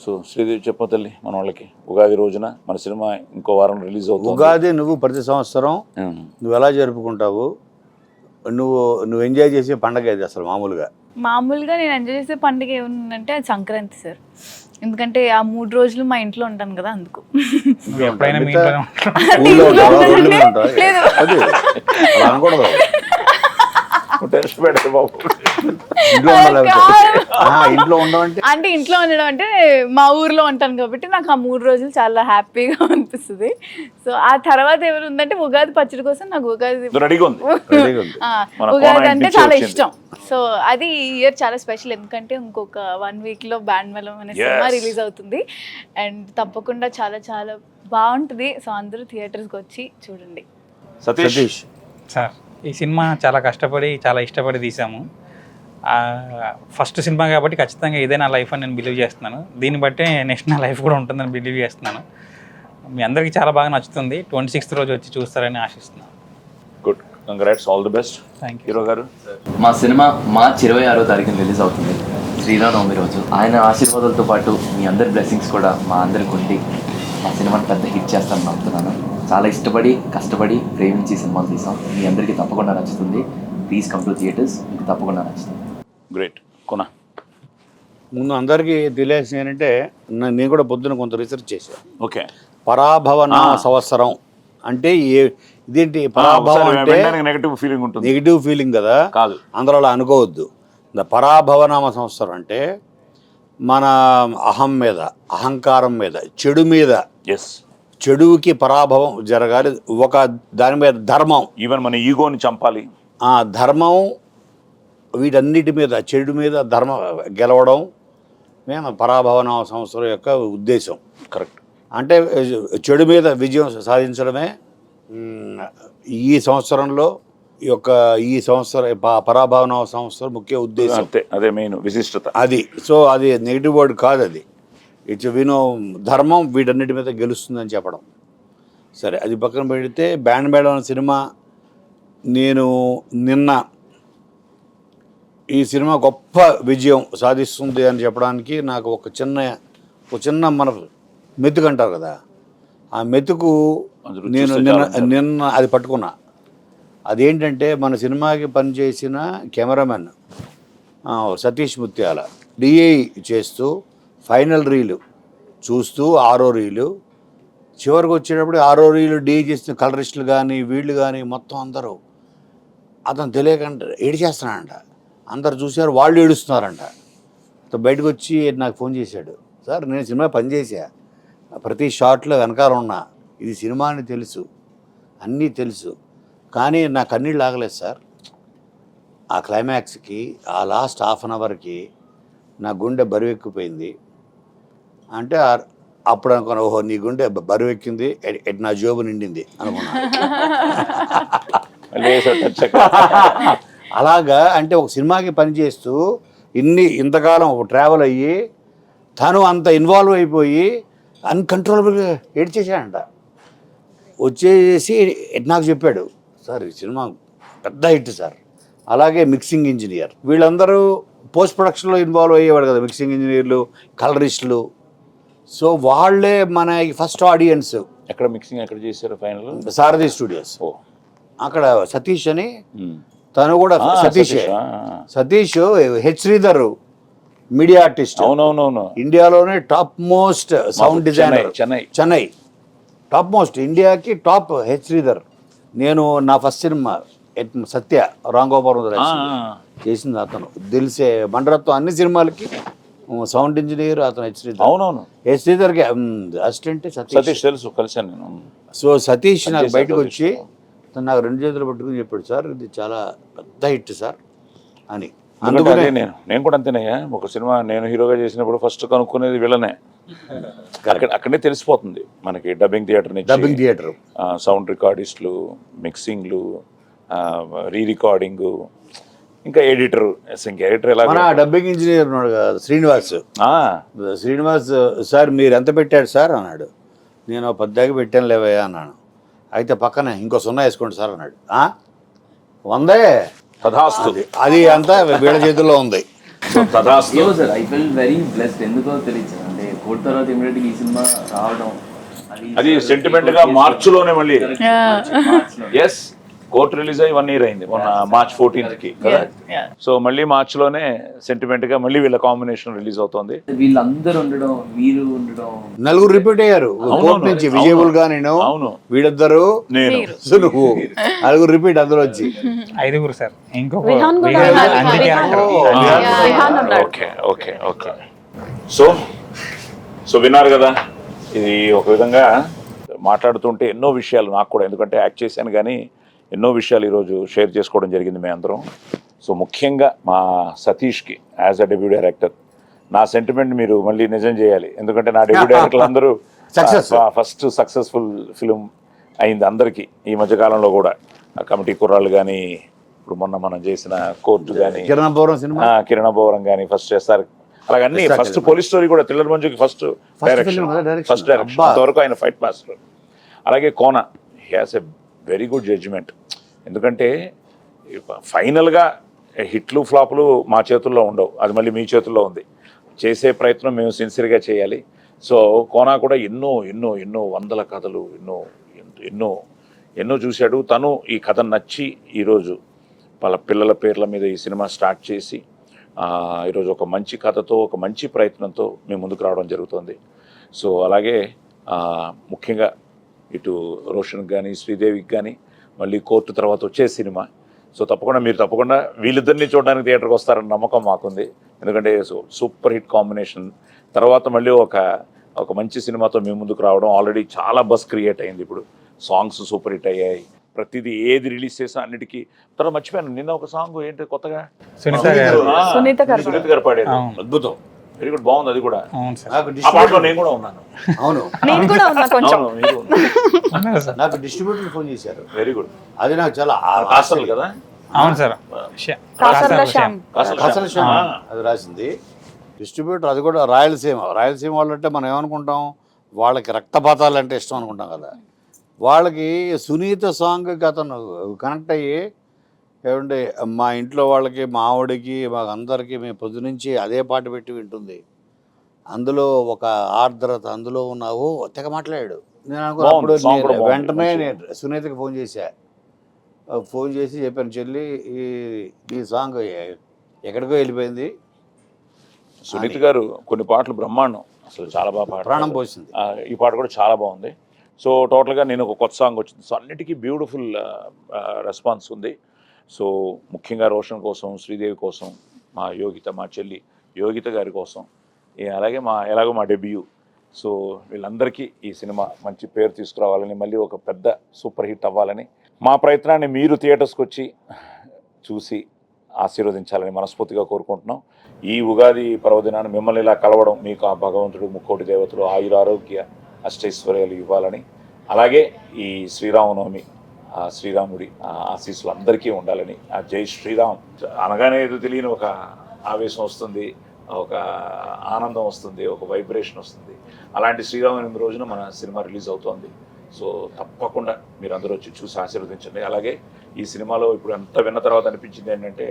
So Sridevi చెప్ప తల్లి, మన వాళ్ళకి ఉగాది రోజున మన సినిమా ఇంకో వారం రిలీజ్ అవుతుంది. ఉగాది నువ్వు ప్రతి సంవత్సరం నువ్వు ఎలా జరుపుకుంటావు? నువ్వు ఎంజాయ్ చేసే పండగ ఇది అసలు మామూలుగా నేను ఎంజాయ్ చేసే పండుగ ఏముందంటే అది సంక్రాంతి సార్. ఎందుకంటే ఆ 3 రోజులు మా ఇంట్లో ఉంటాను కదా, అందుకు. ఎప్పుడైనా మీ ఇంట్లోనే లేదు. అనకూడదు. ఇంట్లో ఉండడం అంటే ఇంట్లో ఉండడం అంటే మా ఊర్లో ఉంటాను కాబట్టి నాకు ఆ 3 రోజులు చాలా హ్యాపీగా అనిపిస్తుంది. సో ఆ తర్వాత ఎవరు ఉందంటే ఉగాది పచ్చడి కోసం నాకు ఉగాది అంటే చాలా ఇష్టం. సో అది ఈ ఇయర్ చాలా స్పెషల్. ఎందుకంటే ఇంకొక 1 weekలో బ్యాండ్ మేళం అనే సినిమా రిలీజ్ అవుతుంది. అండ్ తప్పకుండా చాలా చాలా బాగుంటుంది. సో అందరూ థియేటర్స్కి వచ్చి చూడండి. సతీష్ సార్, ఈ సినిమా చాలా కష్టపడి చాలా ఇష్టపడి తీసాము. ఫస్ట్ సినిమా కాబట్టి ఖచ్చితంగా ఇదే నా లైఫ్ అని నేను బిలీవ్ చేస్తున్నాను. దీన్ని బట్టే నెక్స్ట్ నా లైఫ్ కూడా ఉంటుందని బిలీవ్ చేస్తున్నాను. మీ అందరికీ చాలా బాగా నచ్చుతుంది. 26th రోజు వచ్చి చూస్తారని ఆశిస్తున్నాను. Good, congrats, all the best. Thank you. Hero గారు, మా సినిమా మార్చి 26వ తారీఖున రిలీజ్ అవుతుంది, శ్రీరామనవమి రోజు. ఆయన ఆశీర్వాదాలతో పాటు మీ అందరి బ్లెస్సింగ్స్ కూడా మా అందరికి ఉండి మా సినిమాని పెద్ద హిట్ చేస్తానని నమ్ముతున్నాను. చాలా ఇష్టపడి కష్టపడి ప్రేమించి సినిమాలు తీసాం. మీ అందరికీ తప్పకుండా నచ్చుతుంది. ప్లీజ్ కమ్ టు థియేటర్స్, మీకు తప్పకుండా నచ్చుతుంది. గ్రేట్. కొనా ముందు అందరికీ తెలియాల్సింది ఏంటంటే నేను కూడా పొద్దున కొంత రీసెర్చ్ చేశాను. ఓకే. పరాభవన సంవత్సరం అంటే ఇదేంటి? పరాభవం అంటే నెగిటివ్ ఫీలింగ్ కదా, కాదు, అందరూ అలా అనుకోవద్దు. పరాభవనామ సంవత్సరం అంటే మన అహం మీద, అహంకారం మీద, చెడు మీద, చెడుకి పరాభవం జరగాలి. ఒక దాని మీద ధర్మం, ఈవెన్ మన ఈగోని చంపాలి. ధర్మం, వీటన్నిటి మీద, చెడు మీద ధర్మం గెలవడం మేము పరాభవనామ సంవత్సరం యొక్క ఉద్దేశం. కరెక్ట్. అంటే చెడు మీద విజయం సాధించడమే ఈ సంవత్సరంలో ఈ సంవత్సరం పరాభవనామ సంవత్సరం ముఖ్య ఉద్దేశం. అదే మెయిన్ విశిష్టత అది. సో అది నెగిటివ్ వర్డ్ కాదు, అది ఇట్స్ ధర్మం వీటన్నిటి మీద గెలుస్తుందని చెప్పడం. సరే, అది పక్కన పెడితే బ్యాండ్ మేళం సినిమా, నేను నిన్న ఈ సినిమా గొప్ప విజయం సాధిస్తుంది అని చెప్పడానికి నాకు ఒక చిన్న మన మెతుకు అంటారు కదా, ఆ మెతుకు నేను నిన్న అది పట్టుకున్నా. అదేంటంటే మన సినిమాకి పనిచేసిన కెమెరామెన్ సతీష్ ముత్యాల డిఐ చేస్తూ ఫైనల్ రీలు చూస్తూ 6వ రీలు చివరికి వచ్చేటప్పుడు 6వ రీలు డిఐ చేసిన కలరిస్టులు కానీ వీళ్ళు కానీ మొత్తం అందరూ అతను తెలియకుండా ఏడిచేస్తున్నాడంట. అందరు చూశారు, వాళ్ళు ఏడుస్తున్నారంట. బయటకు వచ్చి నాకు ఫోన్ చేశాడు, సార్ నేను సినిమా పనిచేసా, ప్రతి షాట్లో వెనకాల ఉన్నా, ఇది సినిమా అని తెలుసు, అన్నీ తెలుసు, కానీ నా కన్నీళ్ళు ఆగలేదు సార్. ఆ క్లైమాక్స్కి, ఆ లాస్ట్ హాఫ్ అన్ అవర్కి నా గుండె బరువెక్కిపోయింది. అంటే అప్పుడు అనుకున్నా, ఓహో నీ గుండె బరువెక్కింది, నా జోబు నిండింది అనుకున్నా. అలాగా అంటే ఒక సినిమాకి పనిచేస్తూ ఇంతకాలం ట్రావెల్ అయ్యి తను అంత ఇన్వాల్వ్ అయిపోయి అన్కంట్రోలబుల్గా ఏడ్చేసాడంట. వచ్చేసి నాకు చెప్పాడు, సార్ ఈ సినిమా పెద్ద హిట్ సార్. అలాగే మిక్సింగ్ ఇంజనీర్, వీళ్ళందరూ పోస్ట్ ప్రొడక్షన్లో ఇన్వాల్వ్ అయ్యేవాడు కదా, మిక్సింగ్ ఇంజనీర్లు, కలరిస్టులు, సో వాళ్ళే మన ఫస్ట్ ఆడియన్స్. ఎక్కడ మిక్సింగ్ ఎక్కడ చేశారు ఫైనల్? సారథి స్టూడియోస్. ఓ అక్కడ సతీష్ అని, తను కూడా Satish H Sridhar media artist, అవునవునవును, ఇండియాలోనే top most sound designer. Chennai top most, ఇండియాకి టాప్ హెచ్ శ్రీధర్. నేను నా ఫస్ట్ సినిమా సత్య రాంగోపురం చేసింది అతను. తెలిసే మండరత్వం అన్ని సినిమాలకి సౌండ్ ఇంజనీర్ అతను హెచ్ శ్రీధర్. అవునవును, హెచ్ శ్రీధర్కి అసిస్టెంట్ సతీష్ తెలుసు, కలిసాను నేను. సో సతీష్ నాకు బయటకు వచ్చి తను నాకు 2 చేతులు పట్టుకుని చెప్పాడు, సార్ ఇది చాలా పెద్ద హిట్ సార్ అని. అందుకనే నేను కూడా అంతేనయ్యా. ఒక సినిమా నేను హీరోగా చేసినప్పుడు ఫస్ట్ కనుక్కునేది వీళ్ళనే. అక్కడే తెలిసిపోతుంది మనకి. డబ్బింగ్ థియేటర్, సౌండ్ రికార్డిస్టులు, మిక్సింగ్లు, రీ రికార్డింగ్, ఇంకా ఎడిటర్. ఎలా మన డబ్బింగ్ ఇంజనీర్ ఉన్నాడు కదా శ్రీనివాస్, సార్ మీరు ఎంత పెట్టాడు సార్ అన్నాడు. నేను 10 పెట్టాను లేవయ్యా అన్నాను. అయితే పక్కనే ఇంకో 0 వేసుకోండి సార్ అన్నాడు. 100 తథాస్తు, అది అంతా వీళ్ళ చేతుల్లో ఉంది. ఏమో sir, I feel very blessed. ఎందుకో తెలియదు అంటే కోర్టు తర్వాత ఇమీడియట్గా ఈ సినిమా రావడం అది సెంటిమెంట్ గా మార్చిలోనే మళ్ళీ. ఎస్, కోర్టు రిలీజ్ అయ్యి 1 year అయింది మొన్న March 14th కదా. సో మళ్ళీ మార్చిలోనే సెంటిమెంట్ గా మళ్ళీ వీళ్ళ కాంబినేషన్ రిలీజ్ అవుతుంది. వీళ్ళందరూ ఉండడం, మీరు ఉండడం, 4 రిపీట్ అయ్యారు కోర్టు నుంచి. విజయబుల్ గా నేను, వీళ్ళిద్దరు, నేను, నువ్వు, 4 రిపీట్ అందరూ వచ్చి 5 సార్. ఇంకొక రిహాన్ కూడా ఓకే ఓకే ఓకే. సో విన్నారు కదా, ఇది ఒక విధంగా మాట్లాడుతుంటే ఎన్నో విషయాలు నాకు కూడా, ఎందుకంటే యాక్ట్ చేశాను కానీ ఎన్నో విషయాలు ఈరోజు షేర్ చేసుకోవడం జరిగింది మేము అందరం. సో ముఖ్యంగా మా సతీష్కి యాజ్ అ డెబ్యూ డైరెక్టర్ నా సెంటిమెంట్ మీరు మళ్ళీ నిజం చేయాలి. ఎందుకంటే నా డెబ్యూ డైరెక్టర్లు అందరూ ఫస్ట్ సక్సెస్ఫుల్ ఫిలిం అయింది అందరికీ ఈ మధ్యకాలంలో కూడా. కమిటీ కుర్రాళ్ళు కానీ, ఇప్పుడు మొన్న మనం చేసిన కోర్టు కానీ, కిరణబోరం కానీ ఫస్ట్ చేస్తారు. అలాగన్నీ ఫస్ట్ పోలీస్ స్టోరీ కూడా, థ్రిల్లర్ మంజుకి ఫస్ట్ డైరెక్షన్ అంతవరకు ఆయన ఫైట్ మాస్టర్. అలాగే Kona, he has a very good judgement. ఎందుకంటే ఫైనల్గా హిట్లు ఫ్లాపులు మా చేతుల్లో ఉండవు, అది మళ్ళీ మీ చేతుల్లో ఉంది. చేసే ప్రయత్నం మేము సిన్సియర్గా చేయాలి. సో కోనా కూడా ఎన్నో ఎన్నో ఎన్నో 100 కథలు ఎన్నో ఎన్నో ఎన్నో చూశాడు. తను ఈ కథ నచ్చి ఈరోజు వాళ్ళ పిల్లల పేర్ల మీద ఈ సినిమా స్టార్ట్ చేసి ఈరోజు ఒక మంచి కథతో, ఒక మంచి ప్రయత్నంతో మేము ముందుకు రావడం జరుగుతుంది. సో అలాగే ముఖ్యంగా ఇటు రోషన్కి కానీ, శ్రీదేవికి కానీ మళ్ళీ కోర్టు తర్వాత వచ్చే సినిమా. సో తప్పకుండా వీళ్ళిద్దరిని చూడడానికి థియేటర్కి వస్తారన్న నమ్మకం మాకుంది. ఎందుకంటే సూపర్ హిట్ కాంబినేషన్ తర్వాత మళ్ళీ ఒక మంచి సినిమాతో మేము ముందుకు రావడం. ఆల్రెడీ చాలా బస్ క్రియేట్ అయింది. ఇప్పుడు సాంగ్స్ సూపర్ హిట్ అయ్యాయి. ప్రతిదీ ఏది రిలీజ్ చేసా అన్నిటికీ. తర్వాత మర్చిపోయాను, నిన్న ఒక సాంగ్ ఏంటి కొత్తగా సునీత గారు పాడారు, అద్భుతం, వెరీ గుడ్, బాగుంది. అది కూడా ఆ పాటలో నేను కూడా ఉన్నాను. అవును, నాకు డిస్ట్రిబ్యూటర్ ఫోన్ చేశారు. Very good. అది నాకు చాలా కాసల్ కదా. అవును సార్, అది రాసింది డిస్ట్రిబ్యూటర్. అది కూడా రాయలసీమ వాళ్ళు అంటే మనం ఏమనుకుంటాం, వాళ్ళకి రక్తపాతాలు అంటే ఇష్టం అనుకుంటాం కదా. వాళ్ళకి సునీత సాంగ్కి అతను కనెక్ట్ అయ్యి, ఏమంటే మా ఇంట్లో వాళ్ళకి, మా ఆవిడకి, మాకు అందరికీ మేము పొద్దునుంచి అదే పాట పెట్టి వింటుంది. అందులో ఒక ఆర్ద్రత అందులో ఉన్నావు తెగ మాట్లాడాడు. నేను అనుకున్నప్పుడు వెంటనే నేను సునీతకి ఫోన్ చేసి చెప్పాను, చెల్లి ఈ సాంగ్ ఎక్కడికో వెళ్ళిపోయింది. సునీత గారు కొన్ని పాటలు బ్రహ్మాండం, అసలు చాలా బాగా ప్రాణం పోసింది. ఈ పాట కూడా చాలా బాగుంది. సో టోటల్గా నేను ఒక కొత్త సాంగ్ వచ్చింది. సో అన్నిటికీ బ్యూటిఫుల్ రెస్పాన్స్ ఉంది. సో ముఖ్యంగా రోషన్ కోసం, శ్రీదేవి కోసం, మా యోగిత, మా చెల్లి యోగిత గారి కోసం, అలాగే ఎలాగో మా డెబ్యూ. సో వీళ్ళందరికీ ఈ సినిమా మంచి పేరు తీసుకురావాలని, మళ్ళీ ఒక పెద్ద సూపర్ హిట్ అవ్వాలని, మా ప్రయత్నాన్ని మీరు థియేటర్స్కి వచ్చి చూసి ఆశీర్వదించాలని మనస్ఫూర్తిగా కోరుకుంటున్నాం. ఈ ఉగాది పర్వదినాన్ని మిమ్మల్ని ఇలా కలవడం, మీకు ఆ భగవంతుడు, ముక్కోటి దేవతలు ఆయురారోగ్య అష్టైశ్వర్యాలు ఇవ్వాలని, అలాగే ఈ శ్రీరామనవమి శ్రీరాముడి ఆశీస్సులు అందరికీ ఉండాలని, ఆ జై శ్రీరామ్ అనగానే ఏదో తెలియని ఒక ఆవేశం వస్తుంది, ఒక ఆనందం వస్తుంది, ఒక వైబ్రేషన్ వస్తుంది. అలాంటి శ్రీరామనవమి రోజున మన సినిమా రిలీజ్ అవుతోంది. సో తప్పకుండా మీరు అందరూ వచ్చి చూసి ఆశీర్వదించండి. అలాగే ఈ సినిమాలో ఇప్పుడు అంతా విన్న తర్వాత అనిపించింది ఏంటంటే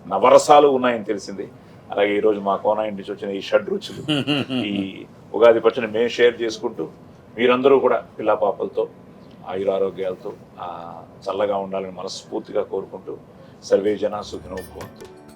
నవరసాలు ఉన్నాయని తెలిసింది. అలాగే ఈరోజు మా కోన ఇంటి నుంచి వచ్చిన ఈ షడ్ రుచులు, ఈ ఉగాది పచ్చని మేము షేర్ చేసుకుంటూ మీరందరూ కూడా పిల్ల పాపలతో ఆయురారోగ్యాలతో చల్లగా ఉండాలని మనస్ఫూర్తిగా కోరుకుంటూ సర్వే జన సుఖినో భవంతు.